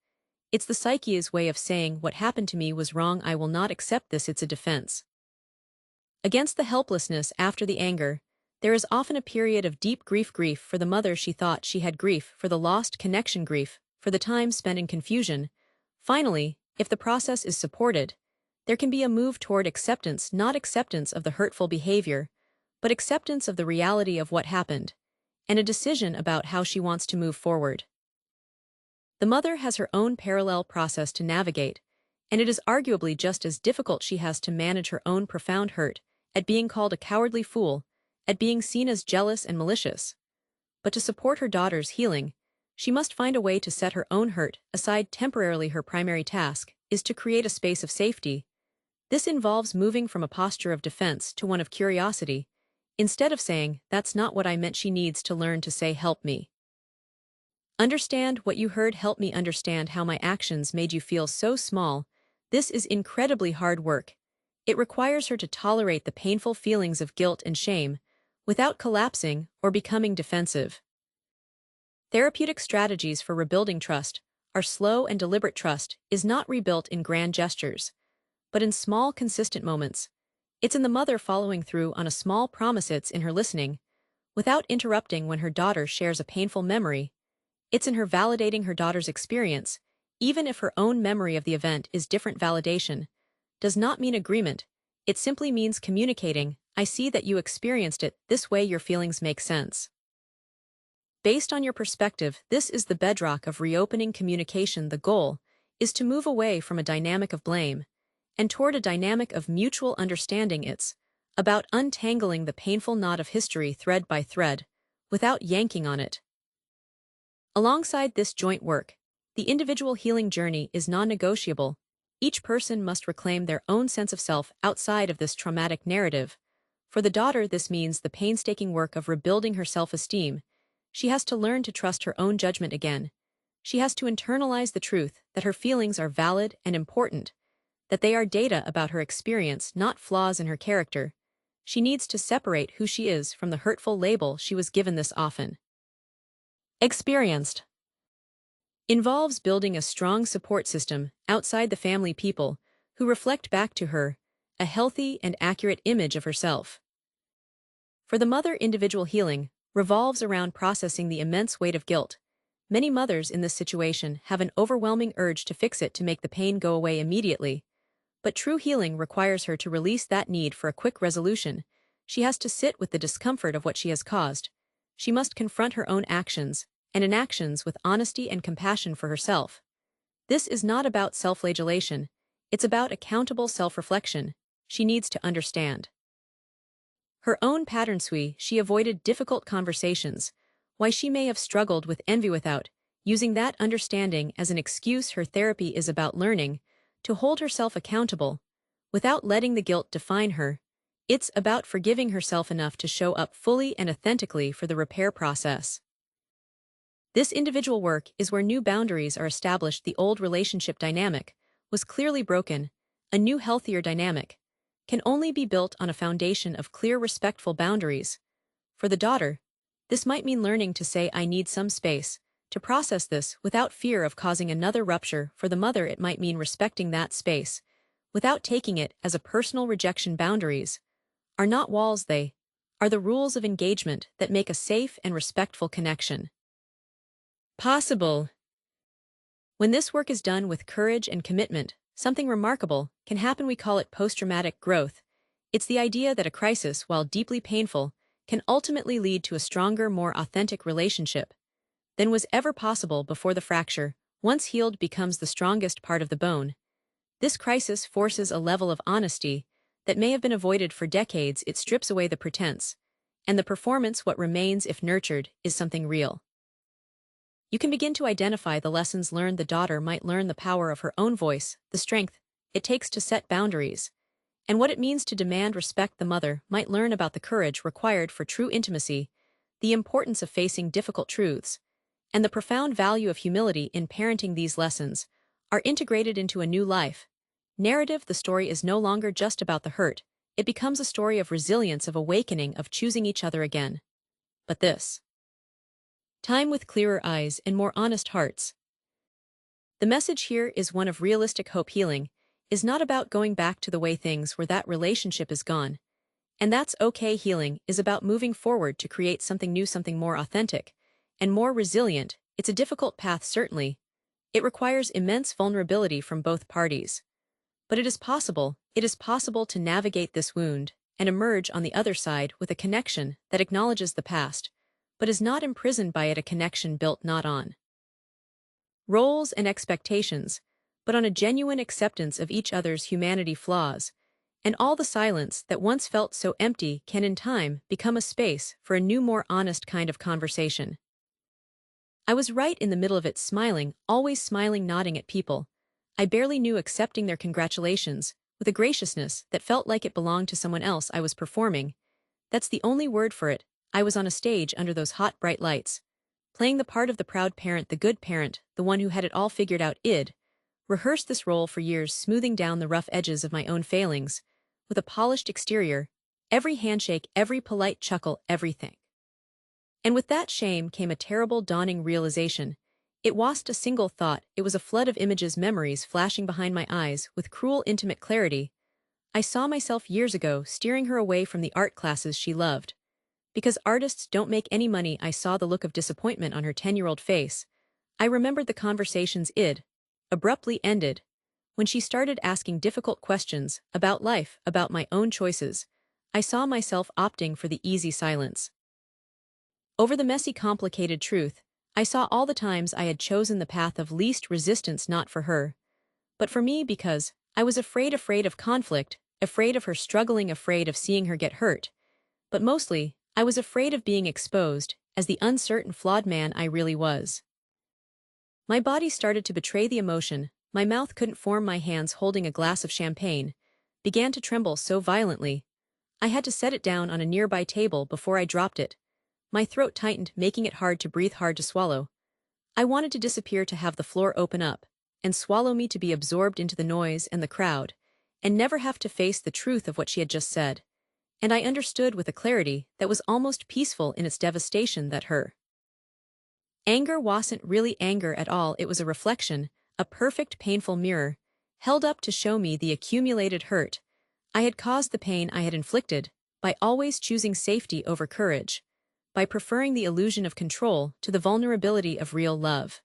It's the psyche's way of saying, what happened to me was wrong, I will not accept this. It's a defense against the helplessness. After the anger, there is often a period of deep grief. Grief for the mother, she thought she had grief for the lost connection, grief for the time spent in confusion. Finally, if the process is supported, there can be a move toward acceptance, not acceptance of the hurtful behavior, but acceptance of the reality of what happened, and a decision about how she wants to move forward. The mother has her own parallel process to navigate, and it is arguably just as difficult. She has to manage her own profound hurt at being called a cowardly fool, at being seen as jealous and malicious. But to support her daughter's healing, she must find a way to set her own hurt aside temporarily. Her primary task is to create a space of safety. This involves moving from a posture of defense to one of curiosity. Instead of saying, "That's not what I meant," she needs to learn to say, "Help me understand what you heard. Help me understand how my actions made you feel so small." This is incredibly hard work. It requires her to tolerate the painful feelings of guilt and shame without collapsing or becoming defensive. Therapeutic strategies for rebuilding trust are slow and deliberate. Trust is not rebuilt in grand gestures, but in small, consistent moments. It's in the mother following through on a small promise. It's in her listening without interrupting when her daughter shares a painful memory. It's in her validating her daughter's experience, even if her own memory of the event is different. Validation does not mean agreement. It simply means communicating, "I see that you experienced it this way. Your feelings make sense based on your perspective." This is the bedrock of reopening communication. The goal is to move away from a dynamic of blame and toward a dynamic of mutual understanding. It's about untangling the painful knot of history thread by thread, without yanking on it. Alongside this joint work, the individual healing journey is non-negotiable. Each person must reclaim their own sense of self outside of this traumatic narrative. For the daughter, this means the painstaking work of rebuilding her self-esteem. She has to learn to trust her own judgment again. She has to internalize the truth that her feelings are valid and important, that they are data about her experience, not flaws in her character. She needs to separate who she is from the hurtful label she was given this often. Experienced involves building a strong support system outside the family, people who reflect back to her a healthy and accurate image of herself. For the mother, individual healing revolves around processing the immense weight of guilt. Many mothers in this situation have an overwhelming urge to fix it, to make the pain go away immediately. But true healing requires her to release that need for a quick resolution. She has to sit with the discomfort of what she has caused. She must confront her own actions and inactions with honesty and compassion for herself. This is not about self-flagellation. It's about accountable self-reflection. She needs to understand her own patterns, why she avoided difficult conversations, why she may have struggled with envy without using that understanding as an excuse. Her therapy is about learning to hold herself accountable without letting the guilt define her. It's about forgiving herself enough to show up fully and authentically for the repair process. This individual work is where new boundaries are established. The old relationship dynamic was clearly broken. A new, healthier dynamic can only be built on a foundation of clear, respectful boundaries. For the daughter, this might mean learning to say, "I need some space to process this," without fear of causing another rupture. For the mother, it might mean respecting that space without taking it as a personal rejection. Boundaries are not walls, they are the rules of engagement that make a safe and respectful connection possible. When this work is done with courage and commitment, something remarkable can happen. We call it post-traumatic growth. It's the idea that a crisis, while deeply painful, can ultimately lead to a stronger, more authentic relationship than was ever possible before. The fracture, once healed, becomes the strongest part of the bone. This crisis forces a level of honesty that may have been avoided for decades. It strips away the pretense and the performance. What remains, if nurtured, is something real. You can begin to identify the lessons learned. The daughter might learn the power of her own voice, the strength it takes to set boundaries, and what it means to demand respect. The mother might learn about the courage required for true intimacy, the importance of facing difficult truths, and the profound value of humility in parenting. These lessons are integrated into a new life narrative. The story is no longer just about the hurt. It becomes a story of resilience, of awakening, of choosing each other again. But this time with clearer eyes and more honest hearts. The message here is one of realistic hope. Healing is not about going back to the way things were. That relationship is gone, and that's okay. Healing is about moving forward to create something new, something more authentic and more resilient. It's a difficult path, certainly. It requires immense vulnerability from both parties. But it is possible. It is possible to navigate this wound and emerge on the other side with a connection that acknowledges the past, but is not imprisoned by it. A connection built not on roles and expectations, but on a genuine acceptance of each other's humanity, flaws, and all. The silence that once felt so empty can in time become a space for a new, more honest kind of conversation. I was right in the middle of it, smiling, always smiling, nodding at people I barely knew, accepting their congratulations with a graciousness that felt like it belonged to someone else. I was performing. That's the only word for it. I was on a stage under those hot, bright lights, playing the part of the proud parent, the good parent, the one who had it all figured out. I'd rehearsed this role for years, smoothing down the rough edges of my own failings with a polished exterior, every handshake, every polite chuckle, everything. And with that shame came a terrible, dawning realization. It wasn't a single thought, it was a flood of images, memories flashing behind my eyes with cruel, intimate clarity. I saw myself years ago steering her away from the art classes she loved. Because artists don't make any money. I saw the look of disappointment on her 10-year-old face. I remembered the conversations I'd abruptly ended when she started asking difficult questions about life, about my own choices. I saw myself opting for the easy silence over the messy, complicated truth. I saw all the times I had chosen the path of least resistance, not for her, but for me, because I was afraid of conflict, afraid of her struggling, afraid of seeing her get hurt. But mostly, I was afraid of being exposed as the uncertain, flawed man I really was. My body started to betray the emotion, my mouth couldn't form, my hands holding a glass of champagne began to tremble so violently. I had to set it down on a nearby table before I dropped it. My throat tightened, making it hard to breathe, hard to swallow. I wanted to disappear, to have the floor open up and swallow me, to be absorbed into the noise and the crowd, and never have to face the truth of what she had just said. And I understood with a clarity that was almost peaceful in its devastation that her anger wasn't really anger at all, it was a reflection, a perfect painful mirror, held up to show me the accumulated hurt I had caused, the pain I had inflicted, by always choosing safety over courage, by preferring the illusion of control to the vulnerability of real love.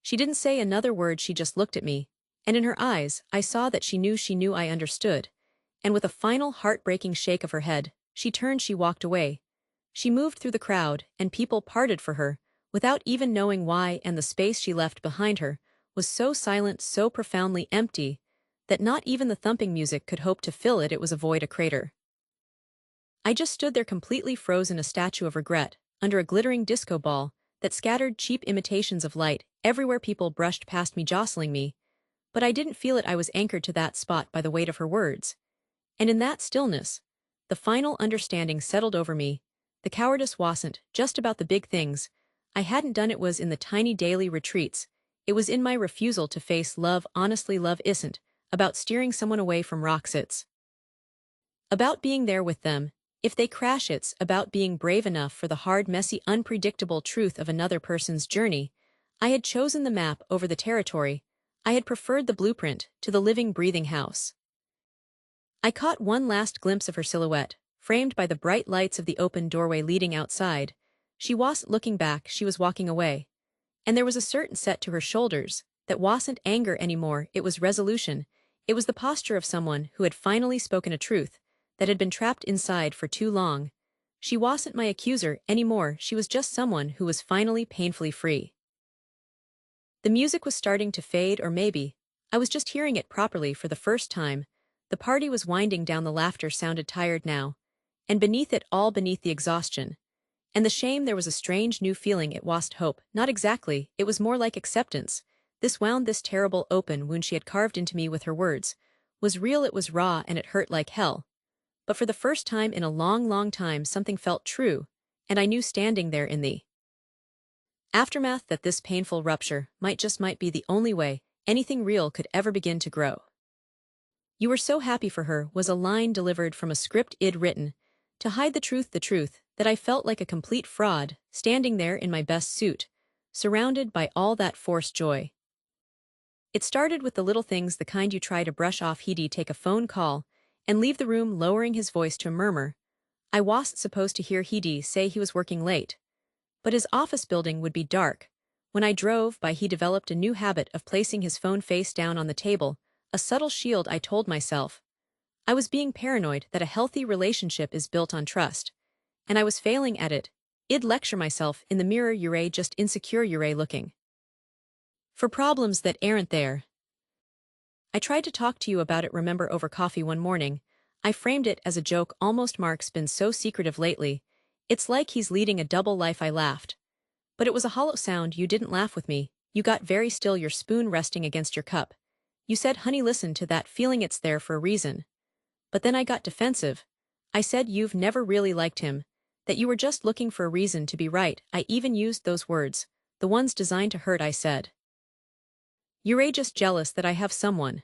She didn't say another word, she just looked at me, and in her eyes I saw that she knew I understood, and with a final heartbreaking shake of her head, she turned, she walked away. She moved through the crowd, and people parted for her, without even knowing why, and the space she left behind her was so silent, so profoundly empty, that not even the thumping music could hope to fill it. It was a void, a crater. I just stood there completely frozen, a statue of regret, under a glittering disco ball that scattered cheap imitations of light everywhere. People brushed past me, jostling me, but I didn't feel it. I was anchored to that spot by the weight of her words. And in that stillness, the final understanding settled over me. The cowardice wasn't just about the big things I hadn't done, it was in the tiny daily retreats. It was in my refusal to face love honestly. Love isn't about steering someone away from rocks, it's about being there with them if they crash. It's about being brave enough for the hard, messy, unpredictable truth of another person's journey. I had chosen the map over the territory. I had preferred the blueprint to the living, breathing house. I caught one last glimpse of her silhouette, framed by the bright lights of the open doorway leading outside. She wasn't looking back, she was walking away. And there was a certain set to her shoulders that wasn't anger anymore, it was resolution. It was the posture of someone who had finally spoken a truth that had been trapped inside for too long. She wasn't my accuser anymore, she was just someone who was finally painfully free. The music was starting to fade, or maybe I was just hearing it properly for the first time. The party was winding down, the laughter sounded tired now, and beneath it all, beneath the exhaustion and the shame, there was a strange new feeling. It wasn't hope, not exactly, it was more like acceptance. This wound, this terrible open wound she had carved into me with her words, was real, it was raw, and it hurt like hell. But for the first time in a long, long time, something felt true, and I knew standing there in the aftermath that this painful rupture might be the only way anything real could ever begin to grow. "You were so happy for her," was a line delivered from a script I'd written to hide the truth, that I felt like a complete fraud, standing there in my best suit, surrounded by all that forced joy. It started with the little things, the kind you try to brush off. He'd take a phone call and leave the room, lowering his voice to a murmur. I wasn't supposed to hear he'd say he was working late, but his office building would be dark. When I drove by, he developed a new habit of placing his phone face down on the table, a subtle shield. I told myself I was being paranoid, that a healthy relationship is built on trust, and I was failing at it. I'd lecture myself in the mirror, "You're just insecure, you're looking for problems that aren't there. I tried to talk to you about it, remember, over coffee one morning. I framed it as a joke, almost. Mark's been so secretive lately. It's like he's leading a double life." I laughed. But it was a hollow sound. You didn't laugh with me. You got very still, your spoon resting against your cup. You said, "Honey, listen to that feeling, it's there for a reason." But then I got defensive. I said, "You've never really liked him, that you were just looking for a reason to be right." I even used those words, the ones designed to hurt. I said, "You're just jealous that I have someone."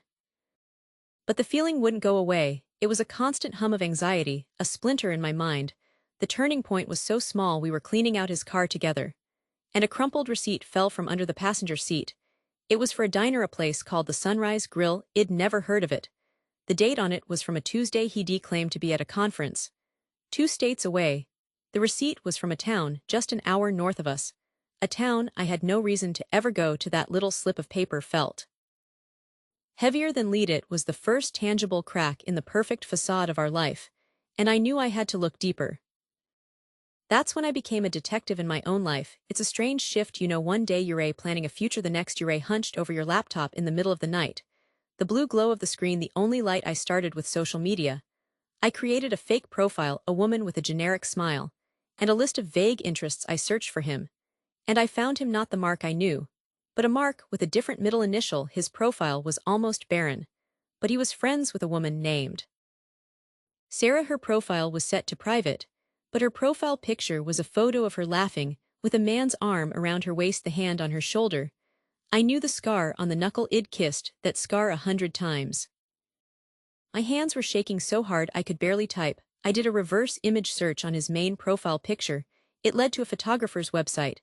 But the feeling wouldn't go away. It was a constant hum of anxiety, a splinter in my mind. The turning point was so small. We were cleaning out his car together, and a crumpled receipt fell from under the passenger seat. It was for a diner, a place called the Sunrise Grill. I'd never heard of it. The date on it was from a Tuesday. He'd claimed to be at a conference 2 states away. The receipt was from a town just an hour north of us, a town I had no reason to ever go to. That little slip of paper felt heavier than lead. It was the first tangible crack in the perfect facade of our life, and I knew I had to look deeper. That's when I became a detective in my own life. It's a strange shift, one day you're planning a future, the next you're hunched over your laptop in the middle of the night. The blue glow of the screen, the only light. I started with social media. I created a fake profile, a woman with a generic smile, and a list of vague interests I searched for him. And I found him not the Mark I knew, but a Mark with a different middle initial. His profile was almost barren, but he was friends with a woman named Sarah. Her profile was set to private, but her profile picture was a photo of her laughing, with a man's arm around her waist, the hand on her shoulder. I knew the scar on the knuckle. I'd kissed that scar 100 times. My hands were shaking so hard I could barely type. I did a reverse image search on his main profile picture. It led to a photographer's website,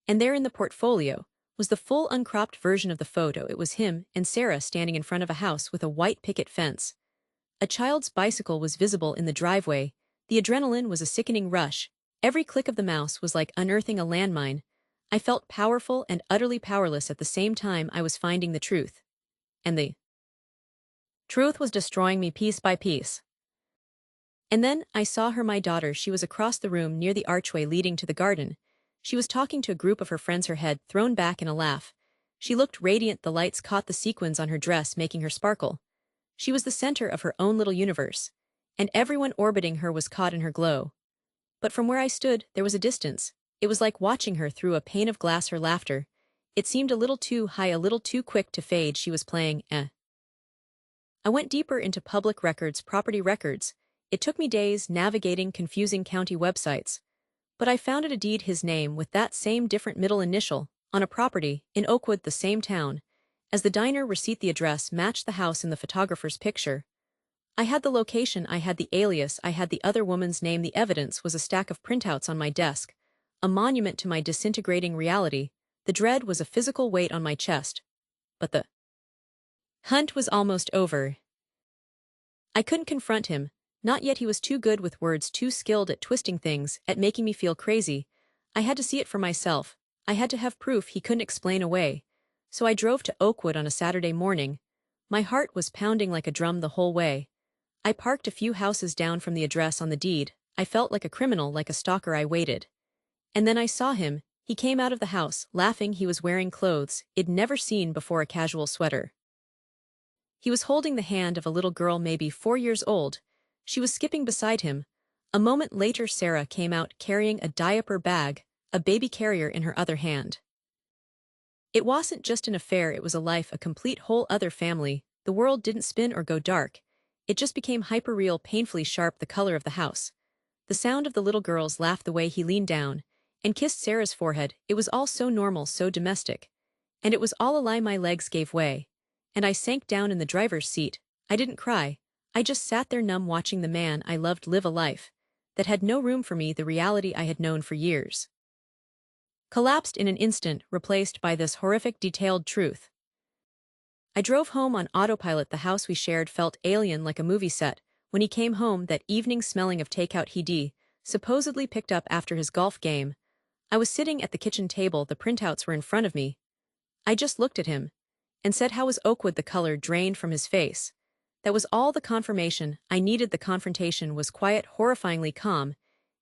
and there in the portfolio was the full uncropped version of the photo. It was him and Sarah standing in front of a house with a white picket fence. A child's bicycle was visible in the driveway. The adrenaline was a sickening rush. Every click of the mouse was like unearthing a landmine. I felt powerful and utterly powerless at the same time. I was finding the truth. And the truth was destroying me piece by piece. And then I saw her, my daughter. She was across the room near the archway leading to the garden. She was talking to a group of her friends, her head thrown back in a laugh. She looked radiant. The lights caught the sequins on her dress, making her sparkle. She was the center of her own little universe, and everyone orbiting her was caught in her glow. But from where I stood, there was a distance. It was like watching her through a pane of glass. Her laughter, it seemed a little too high, a little too quick to fade. She was playing, I went deeper into public records, property records. It took me days navigating confusing county websites. But I found it a deed, his name with that same different middle initial, on a property in Oakwood, the same town as the diner. Receipt, the address matched the house in the photographer's picture. I had the location, I had the alias, I had the other woman's name. The evidence was a stack of printouts on my desk, a monument to my disintegrating reality. The dread was a physical weight on my chest. But the hunt was almost over. I couldn't confront him, not yet. He was too good with words, too skilled at twisting things, at making me feel crazy. I had to see it for myself. I had to have proof he couldn't explain away. So I drove to Oakwood on a Saturday morning. My heart was pounding like a drum the whole way. I parked a few houses down from the address on the deed. I felt like a criminal, like a stalker. I waited. And then I saw him. He came out of the house, laughing. He was wearing clothes I'd never seen before, a casual sweater. He was holding the hand of a little girl, maybe 4 years old. She was skipping beside him. A moment later, Sarah came out carrying a diaper bag, a baby carrier in her other hand. It wasn't just an affair, it was a life, a complete whole other family. The world didn't spin or go dark. It just became hyper-real, painfully sharp. The color of the house, the sound of the little girl's laugh, the way he leaned down and kissed Sarah's forehead. It was all so normal, so domestic. And it was all a lie. My legs gave way, and I sank down in the driver's seat. I didn't cry. I just sat there numb, watching the man I loved live a life that had no room for me. The reality I had known for years collapsed in an instant, replaced by this horrific, detailed truth. I drove home on autopilot. The house we shared felt alien, like a movie set. When he came home that evening, smelling of takeout he'd supposedly picked up after his golf game, I was sitting at the kitchen table. The printouts were in front of me. I just looked at him and said, "How was Oakwood?" The color drained from his face. That was all the confirmation I needed. The confrontation was quiet, horrifyingly calm.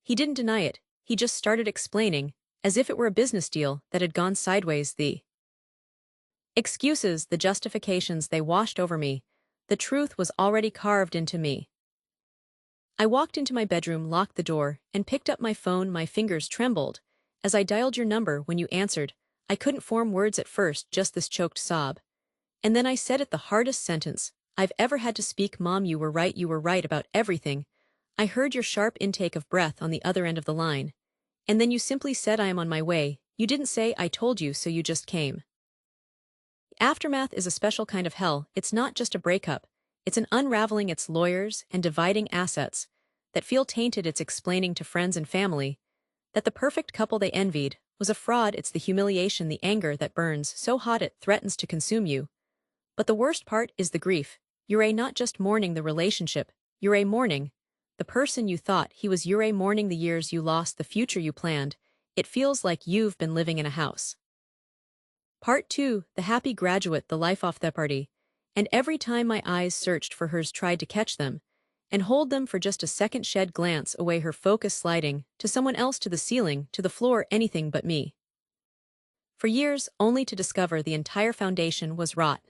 He didn't deny it. He just started explaining, as if it were a business deal that had gone sideways. The excuses, the justifications, they washed over me. The truth was already carved into me. I walked into my bedroom, locked the door, and picked up my phone. My fingers trembled as I dialed your number. When you answered, I couldn't form words at first, just this choked sob. And then I said it, the hardest sentence I've ever had to speak. "Mom, you were right. You were right about everything." I heard your sharp intake of breath on the other end of the line. And then you simply said, "I am on my way." You didn't say, "I told you so." You just came. The aftermath is a special kind of hell. It's not just a breakup. It's an unraveling. It's lawyers and dividing assets that feel tainted. It's explaining to friends and family that the perfect couple they envied was a fraud. It's the humiliation, the anger that burns so hot it threatens to consume you. But the worst part is the grief. You're not just mourning the relationship, you're mourning the person you thought he was. You're mourning the years you lost, the future you planned. It feels like you've been living in a house. Part 2, the happy graduate, the life off the party. And every time my eyes searched for hers, tried to catch them and hold them for just a second, shed glance away, her focus sliding to someone else, to the ceiling, to the floor, anything but me. For years, only to discover the entire foundation was rot.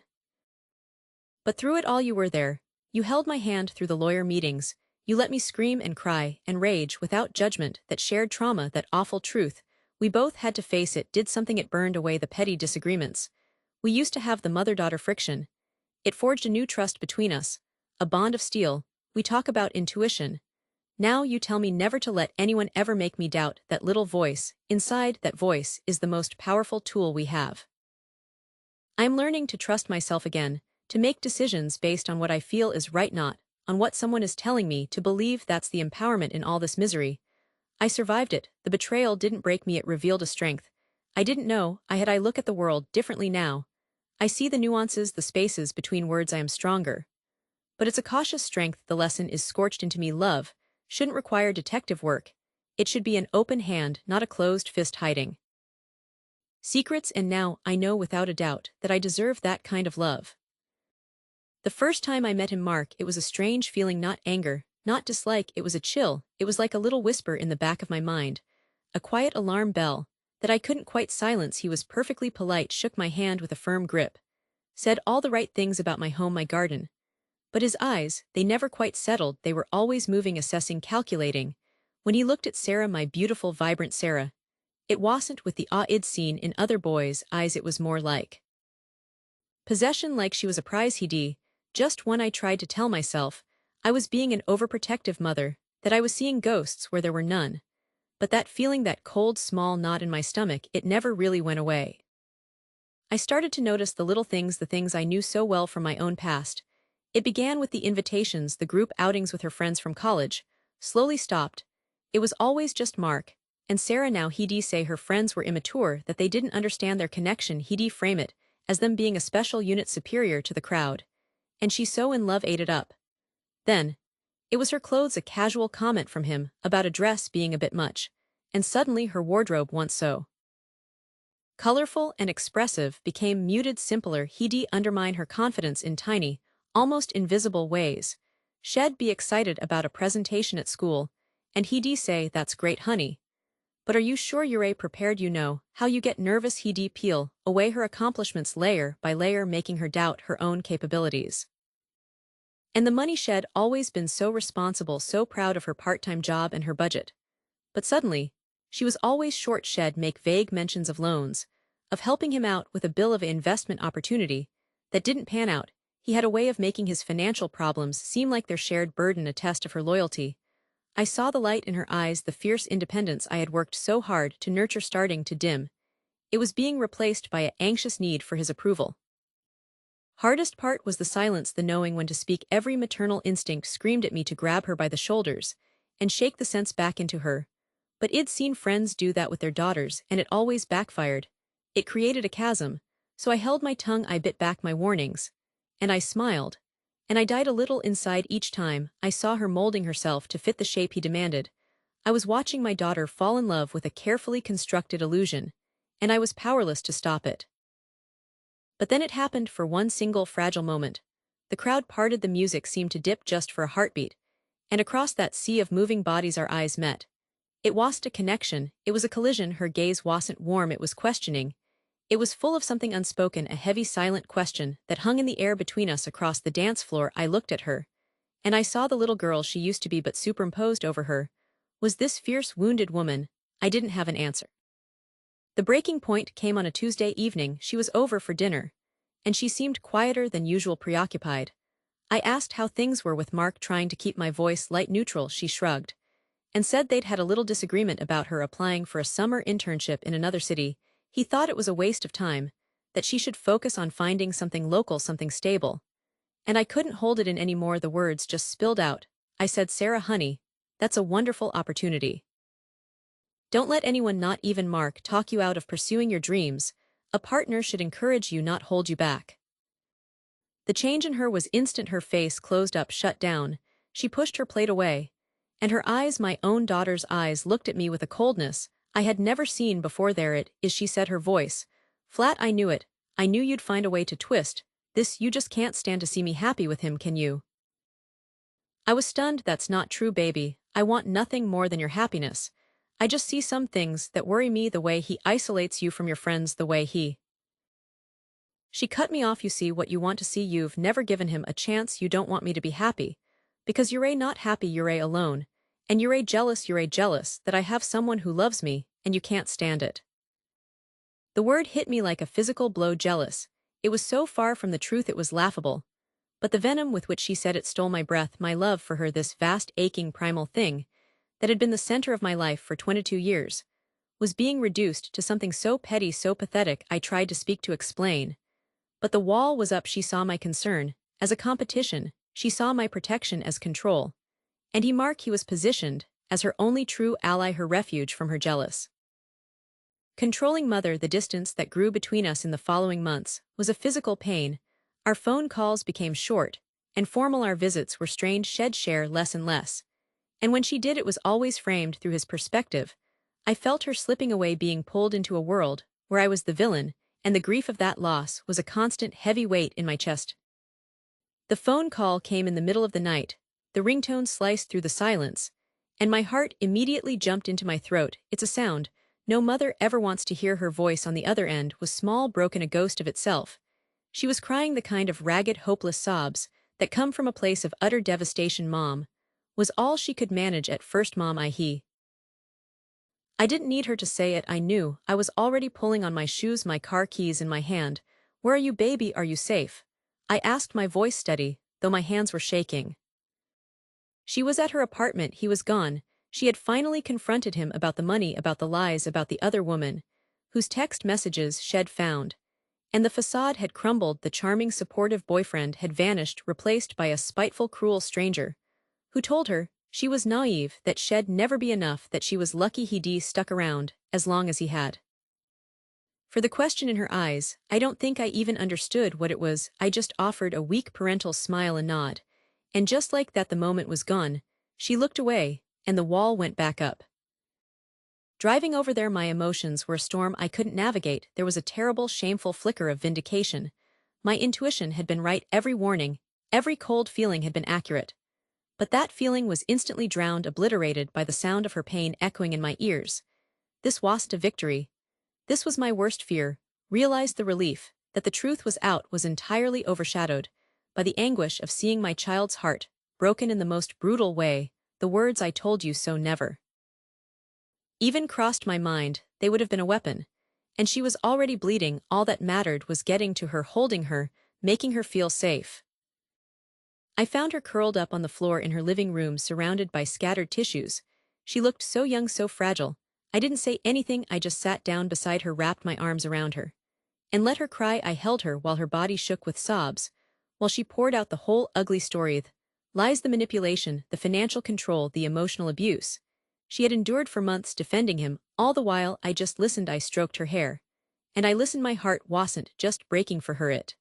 But through it all, you were there. You held my hand through the lawyer meetings. You let me scream and cry and rage without judgment. That shared trauma, that awful truth. We both had to face it, did something. It burned away the petty disagreements. We used to have the mother-daughter friction. It forged a new trust between us. A bond of steel. We talk about intuition. Now you tell me never to let anyone ever make me doubt. That little voice, inside that voice, is the most powerful tool we have. I'm learning to trust myself again, to make decisions based on what I feel is right, not on what someone is telling me. To believe that's the empowerment in all this misery. I survived it. The betrayal didn't break me, it revealed a strength I didn't know I had. I look at the world differently now. I see the nuances, the spaces between words. I am stronger. But it's a cautious strength. The lesson is scorched into me. Love shouldn't require detective work. It should be an open hand, not a closed fist hiding secrets. And now I know without a doubt that I deserve that kind of love. The first time I met him, Mark, it was a strange feeling, not anger, not dislike. It was a chill. It was like a little whisper in the back of my mind, a quiet alarm bell that I couldn't quite silence. He was perfectly polite, shook my hand with a firm grip, said all the right things about my home, my garden. But his eyes, they never quite settled. They were always moving, assessing, calculating. When he looked at Sarah, my beautiful, vibrant Sarah, it wasn't with the awe I'd seen in other boys' eyes. It was more like possession, like she was a prize he'd just won. I tried to tell myself I was being an overprotective mother, that I was seeing ghosts where there were none. But that feeling, that cold, small knot in my stomach, it never really went away. I started to notice the little things, the things I knew so well from my own past. It began with the invitations, the group outings with her friends from college, slowly stopped. It was always just Mark and Sarah. Now he'd say her friends were immature, that they didn't understand their connection. He'd frame it as them being a special unit superior to the crowd. And she so in love ate it up. Then, it was her clothes, a casual comment from him about a dress being a bit much, and suddenly her wardrobe, once so colorful and expressive, became muted, simpler. He'd undermine her confidence in tiny, almost invisible ways. She'd be excited about a presentation at school, and he'd say, "That's great, honey. But are you sure you're prepared? You know how you get nervous." He'd peel away her accomplishments layer by layer, making her doubt her own capabilities. And the money. She'd always been so responsible, so proud of her part-time job and her budget. But suddenly, she was always short. She'd make vague mentions of loans, of helping him out with a bill, of investment opportunity that didn't pan out. He had a way of making his financial problems seem like their shared burden, a test of her loyalty. I saw the light in her eyes, the fierce independence I had worked so hard to nurture starting to dim. It was being replaced by an anxious need for his approval. Hardest part was the silence, the knowing when to speak. Every maternal instinct screamed at me to grab her by the shoulders and shake the sense back into her. But I'd seen friends do that with their daughters, and it always backfired. It created a chasm, so I held my tongue. I bit back my warnings, and I smiled, and I died a little inside each time I saw her molding herself to fit the shape he demanded. I was watching my daughter fall in love with a carefully constructed illusion, and I was powerless to stop it. But then it happened, for one single fragile moment. The crowd parted, the music seemed to dip just for a heartbeat, and across that sea of moving bodies our eyes met. It wasn't a connection, it was a collision. Her gaze wasn't warm, it was questioning. It was full of something unspoken, a heavy, silent question that hung in the air between us. Across the dance floor I looked at her, and I saw the little girl she used to be, but superimposed over her was this fierce, wounded woman. I didn't have an answer. The breaking point came on a Tuesday evening. She was over for dinner, and she seemed quieter than usual, preoccupied. I asked how things were with Mark, trying to keep my voice light, neutral. She shrugged and said they'd had a little disagreement about her applying for a summer internship in another city. He thought it was a waste of time, that she should focus on finding something local, something stable. And I couldn't hold it in anymore. The words just spilled out. I said, "Sarah, honey, that's a wonderful opportunity. Don't let anyone, not even Mark, talk you out of pursuing your dreams. A partner should encourage you, not hold you back." The change in her was instant. Her face closed up, shut down. She pushed her plate away, and her eyes, my own daughter's eyes, looked at me with a coldness I had never seen before. "There it is," she said, her voice flat. "I knew it. I knew you'd find a way to twist this. You just can't stand to see me happy with him, can you?" I was stunned. "That's not true, baby. I want nothing more than your happiness. I just see some things that worry me, the way he isolates you from your friends, the way he—" She cut me off. "You see what you want to see. You've never given him a chance. You don't want me to be happy. Because you're not happy you're alone, and you're jealous that I have someone who loves me, and you can't stand it. The word hit me like a physical blow. Jealous. It was so far from the truth it was laughable. But the venom with which she said it stole my breath, my love for her, this vast aching primal thing, that had been the center of my life for 22 years, was being reduced to something so petty, so pathetic. I tried to speak, to explain. But the wall was up. She saw my concern as a competition, she saw my protection as control. And he was positioned as her only true ally, her refuge from her jealous, controlling mother. The distance that grew between us in the following months was a physical pain. Our phone calls became short and formal, our visits were strained, shed share less and less. And when she did, it was always framed through his perspective. I felt her slipping away, being pulled into a world where I was the villain, and the grief of that loss was a constant heavy weight in my chest. The phone call came in the middle of the night, the ringtone sliced through the silence, and my heart immediately jumped into my throat. It's a sound no mother ever wants to hear. Her voice on the other end was small, broken, a ghost of itself. She was crying the kind of ragged, hopeless sobs that come from a place of utter devastation. Mom was all she could manage at first. Mom, I didn't need her to say it. I knew. I was already pulling on my shoes, my car keys in my hand. Where are you, baby? Are you safe? I asked, my voice steady, though my hands were shaking. She was at her apartment. He was gone. She had finally confronted him about the money, about the lies, about the other woman, whose text messages she'd found. And the facade had crumbled. The charming, supportive boyfriend had vanished, replaced by a spiteful, cruel stranger, who told her she was naive, that she'd never be enough, that she was lucky he'd stuck around as long as he had. For the question in her eyes, I don't think I even understood what it was. I just offered a weak parental smile and nod. And just like that, the moment was gone. She looked away, and the wall went back up. Driving over there, my emotions were a storm I couldn't navigate. There was a terrible, shameful flicker of vindication. My intuition had been right, every warning, every cold feeling had been accurate. But that feeling was instantly drowned, obliterated by the sound of her pain echoing in my ears. This wasn't a victory. This was my worst fear. Realized the relief that the truth was out was entirely overshadowed by the anguish of seeing my child's heart broken in the most brutal way. The words "I told you so" never even crossed my mind. They would have been a weapon. And she was already bleeding. All that mattered was getting to her, holding her, making her feel safe. I found her curled up on the floor in her living room, surrounded by scattered tissues. She looked so young, so fragile. I didn't say anything. I just sat down beside her, wrapped my arms around her, and let her cry. I held her while her body shook with sobs, while she poured out the whole ugly story: the lies, the manipulation, the financial control, the emotional abuse she had endured for months, defending him. All the while, I just listened. I stroked her hair, and I listened. My heart wasn't just breaking for her, it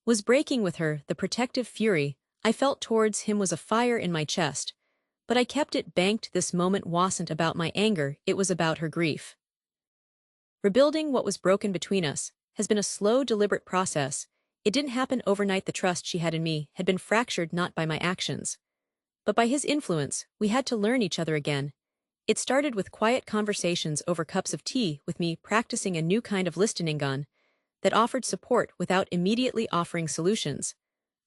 was breaking with her. The protective fury I felt towards him was a fire in my chest, but I kept it banked. This moment wasn't about my anger, it was about her grief. Rebuilding what was broken between us has been a slow, deliberate process. It didn't happen overnight. The trust she had in me had been fractured not by my actions, but by his influence. We had to learn each other again. It started with quiet conversations over cups of tea, with me practicing a new kind of listening gun that offered support without immediately offering solutions.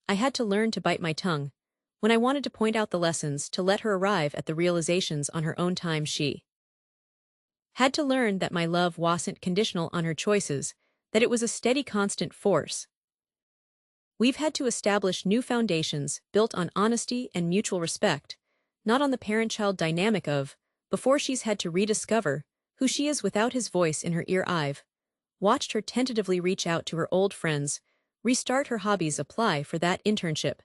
I had to learn to bite my tongue when I wanted to point out the lessons, to let her arrive at the realizations on her own time. She had to learn that my love wasn't conditional on her choices, that it was a steady, constant force. We've had to establish new foundations built on honesty and mutual respect, not on the parent-child dynamic of before. She's had to rediscover who she is without his voice in her ear. I've watched her tentatively reach out to her old friends, restart her hobbies, apply for that internship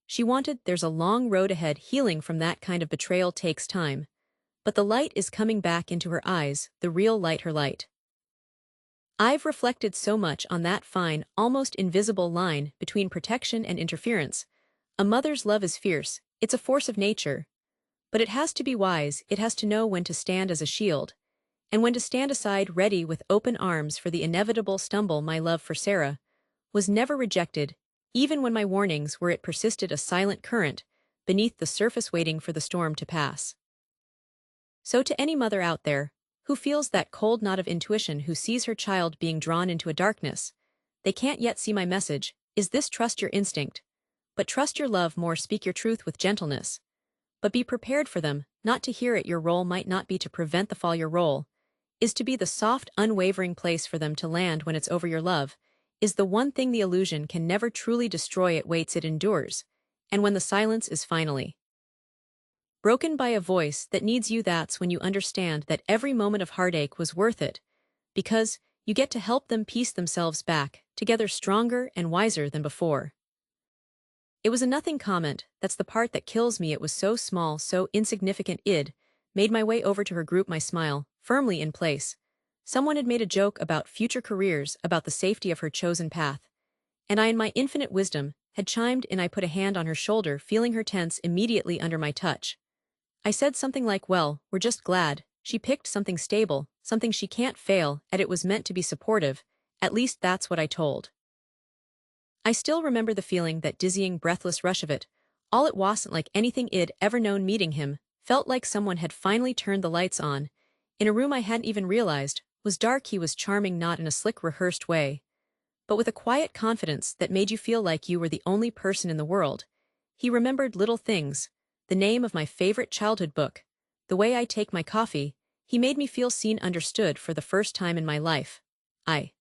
she wanted. There's a long road ahead. Healing from that kind of betrayal takes time, but the light is coming back into her eyes, the real light, her light. I've reflected so much on that fine, almost invisible line between protection and interference. A mother's love is fierce, it's a force of nature. But it has to be wise. It has to know when to stand as a shield, and when to stand aside, ready with open arms for the inevitable stumble. My love for Sarah was never rejected, even when my warnings were. It persisted, a silent current beneath the surface, waiting for the storm to pass. So to any mother out there who feels that cold knot of intuition, who sees her child being drawn into a darkness they can't yet see, my message is this: trust your instinct, but trust your love more, speak your truth with gentleness. But be prepared for them, not to hear it. Your role might not be to prevent the fall. Your role is to be the soft, unwavering place for them to land when it's over. Your love is the one thing the illusion can never truly destroy. It waits, it endures. And when the silence is finally broken by a voice that needs you, that's when you understand that every moment of heartache was worth it, because you get to help them piece themselves back together stronger and wiser than before. It was a nothing comment, that's the part that kills me. It was so small, so insignificant. Id made my way over to her group, my smile firmly in place. Someone had made a joke about future careers, about the safety of her chosen path, and I, in my infinite wisdom, had chimed in. I put a hand on her shoulder, feeling her tense immediately under my touch. I said something like, well, we're just glad she picked something stable, something she can't fail at. It was meant to be supportive, at least that's what I told. I still remember the feeling, that dizzying, breathless rush of it. All it wasn't like anything I'd ever known. Meeting him felt like someone had finally turned the lights on, in a room I hadn't even realized was dark. He was charming, not in a slick, rehearsed way, but with a quiet confidence that made you feel like you were the only person in the world. He remembered little things, the name of my favorite childhood book, the way I take my coffee. He made me feel seen, understood. For the first time in my life, I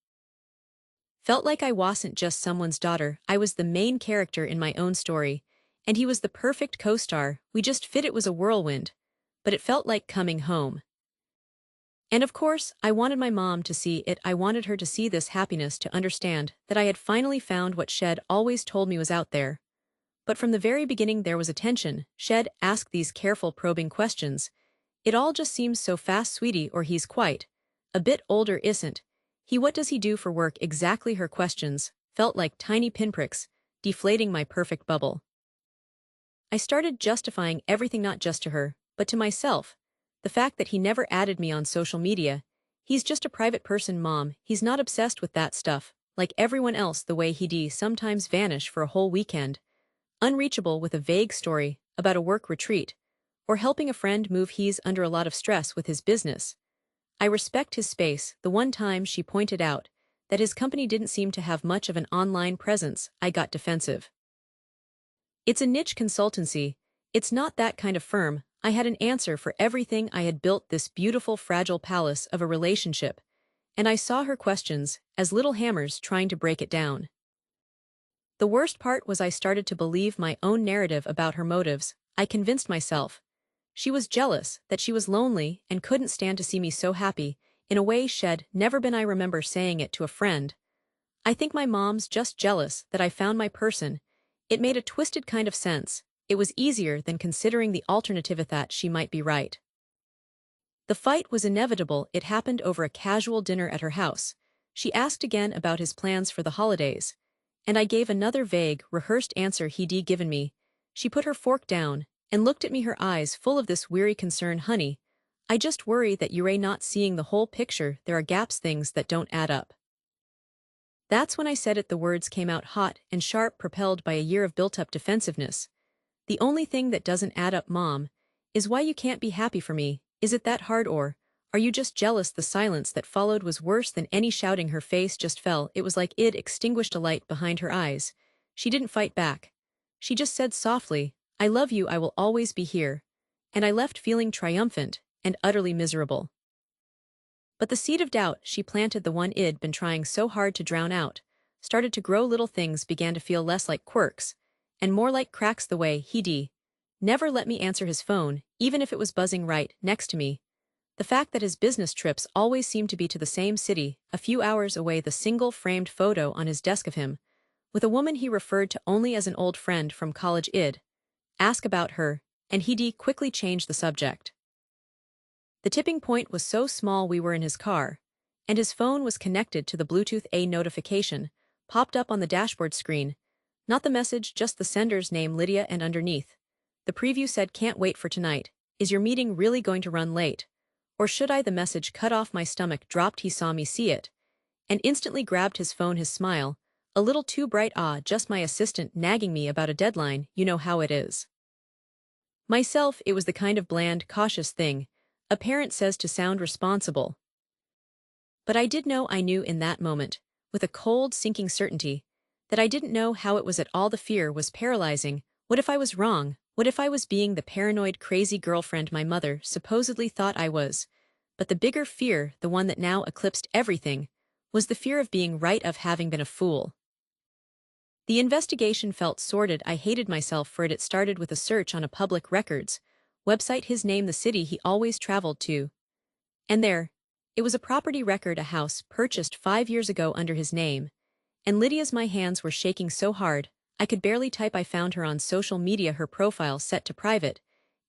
felt like I wasn't just someone's daughter. I was the main character in my own story, and he was the perfect co-star. We just fit. It was a whirlwind, but it felt like coming home. And of course, I wanted my mom to see it. I wanted her to see this happiness, to understand that I had finally found what Shed always told me was out there. But from the very beginning there was a tension. Shed asked these careful, probing questions. It all just seems so fast, sweetie, or he's quite a bit older, isn't he? What does he do for work exactly? Her questions felt like tiny pinpricks, deflating my perfect bubble. I started justifying everything, not just to her, but to myself. The fact that he never added me on social media. He's just a private person, Mom. He's not obsessed with that stuff, like everyone else. The way he'd sometimes vanish for a whole weekend, unreachable, with a vague story about a work retreat, or helping a friend move. He's under a lot of stress with his business. I respect his space. The one time she pointed out that his company didn't seem to have much of an online presence, I got defensive. It's a niche consultancy. It's not that kind of firm. I had an answer for everything. I had built this beautiful, fragile palace of a relationship, and I saw her questions as little hammers trying to break it down. The worst part was I started to believe my own narrative about her motives. I convinced myself she was jealous, that she was lonely and couldn't stand to see me so happy, in a way Shed never been. I remember saying it to a friend. I think my mom's just jealous that I found my person. It made a twisted kind of sense. It was easier than considering the alternative, that she might be right. The fight was inevitable. It happened over a casual dinner at her house. She asked again about his plans for the holidays, and I gave another vague, rehearsed answer he'd given me. She put her fork down and looked at me, her eyes full of this weary concern. Honey, I just worry that you're not seeing the whole picture. There are gaps, things that don't add up. That's when I said it. The words came out hot and sharp, propelled by a year of built-up defensiveness. The only thing that doesn't add up, Mom, is why you can't be happy for me. Is it that hard, or are you just jealous? The silence that followed was worse than any shouting. Her face just fell. It was like it extinguished a light behind her eyes. She didn't fight back. She just said softly, I love you, I will always be here. And I left feeling triumphant and utterly miserable. But the seed of doubt she planted, the one I'd been trying so hard to drown out, started to grow. Little things began to feel less like quirks and more like cracks. The way he'd never let me answer his phone, even if it was buzzing right next to me. The fact that his business trips always seemed to be to the same city, a few hours away. The single framed photo on his desk of him, with a woman he referred to only as an old friend from college. I'd ask about her, and he'd quickly change the subject. The tipping point was so small. We were in his car, and his phone was connected to the Bluetooth. A notification popped up on the dashboard screen. Not the message, just the sender's name, Lydia, and underneath, the preview said, can't wait for tonight. Is your meeting really going to run late? Or should I? The message cut off. My stomach dropped. He saw me see it, and instantly grabbed his phone. His smile, a little too bright. Ah, just my assistant nagging me about a deadline. You know how it is. Myself, it was the kind of bland, cautious thing a parent says to sound responsible. But I did know. I knew in that moment, with a cold, sinking certainty, that I didn't know how it was at all. The fear was paralyzing. What if I was wrong? What if I was being the paranoid, crazy girlfriend my mother supposedly thought I was? But the bigger fear, the one that now eclipsed everything, was the fear of being right, of having been a fool. The investigation felt sordid. I hated myself for it. It started with a search on a public records website, his name, the city he always traveled to. And there, it was a property record, a house purchased 5 years ago under his name. And Lydia's, my hands were shaking so hard, I could barely type. I found her on social media, her profile set to private.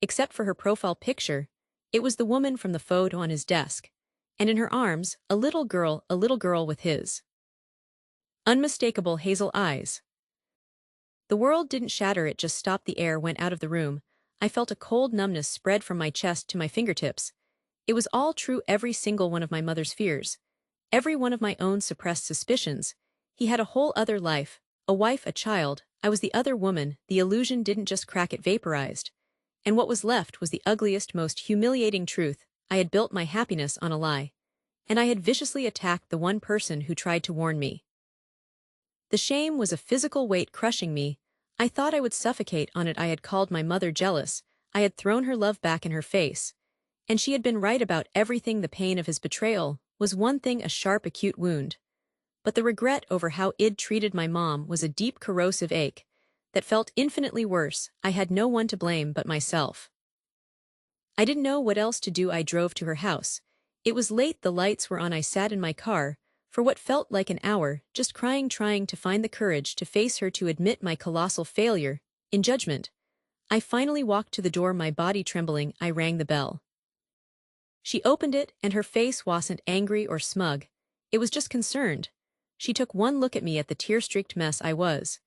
Except for her profile picture, it was the woman from the photo on his desk. And in her arms, a little girl with his unmistakable hazel eyes. The world didn't shatter, it just stopped. The air went out of the room. I felt a cold numbness spread from my chest to my fingertips. It was all true, every single one of my mother's fears. Every one of my own suppressed suspicions. He had a whole other life, a wife, a child. I was the other woman. The illusion didn't just crack, it vaporized. And what was left was the ugliest, most humiliating truth. I had built my happiness on a lie. And I had viciously attacked the one person who tried to warn me. The shame was a physical weight crushing me. I thought I would suffocate on it. I had called my mother jealous. I had thrown her love back in her face. And she had been right about everything. The pain of his betrayal was one thing, a sharp, acute wound. But the regret over how I'd treated my mom was a deep, corrosive ache that felt infinitely worse. I had no one to blame but myself. I didn't know what else to do. I drove to her house. It was late, the lights were on. I sat in my car for what felt like an hour, just crying, trying to find the courage to face her, to admit my colossal failure. In judgment, I finally walked to the door, my body trembling. I rang the bell. She opened it, and her face wasn't angry or smug. It was just concerned. She took one look at me, at the tear-streaked mess I was,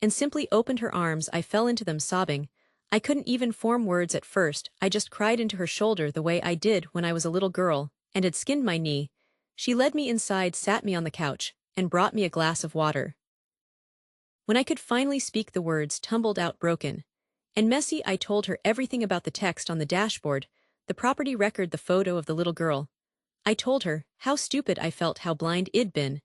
and simply opened her arms. I fell into them, sobbing. I couldn't even form words at first. I just cried into her shoulder the way I did when I was a little girl and had skinned my knee. She led me inside, sat me on the couch, and brought me a glass of water. When I could finally speak, the words tumbled out broken and messy. I told her everything about the text on the dashboard, the property record, the photo of the little girl. I told her how stupid I felt, how blind I'd been.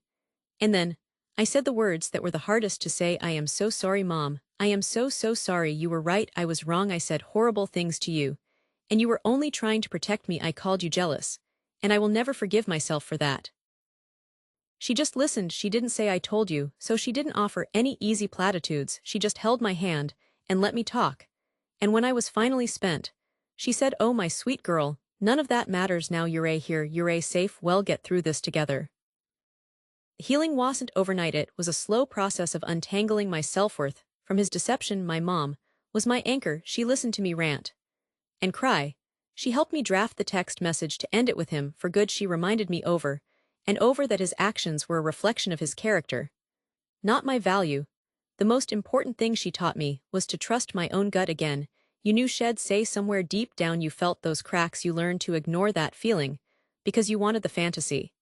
And then, I said the words that were the hardest to say. I am so sorry, Mom. I am so sorry. You were right. I was wrong. I said horrible things to you. And you were only trying to protect me. I called you jealous. And I will never forgive myself for that. She just listened. She didn't say I told you, so she didn't offer any easy platitudes. She just held my hand and let me talk. And when I was finally spent, she said, "Oh, my sweet girl, none of that matters now. You're here, you're safe. We'll get through this together." Healing wasn't overnight. It was a slow process of untangling my self-worth from his deception. My mom was my anchor. She listened to me rant and cry. She helped me draft the text message to end it with him for good. She reminded me over and over that his actions were a reflection of his character, not my value. The most important thing she taught me was to trust my own gut again. You knew, she'd say, somewhere deep down you felt those cracks. You learned to ignore that feeling because you wanted the fantasy.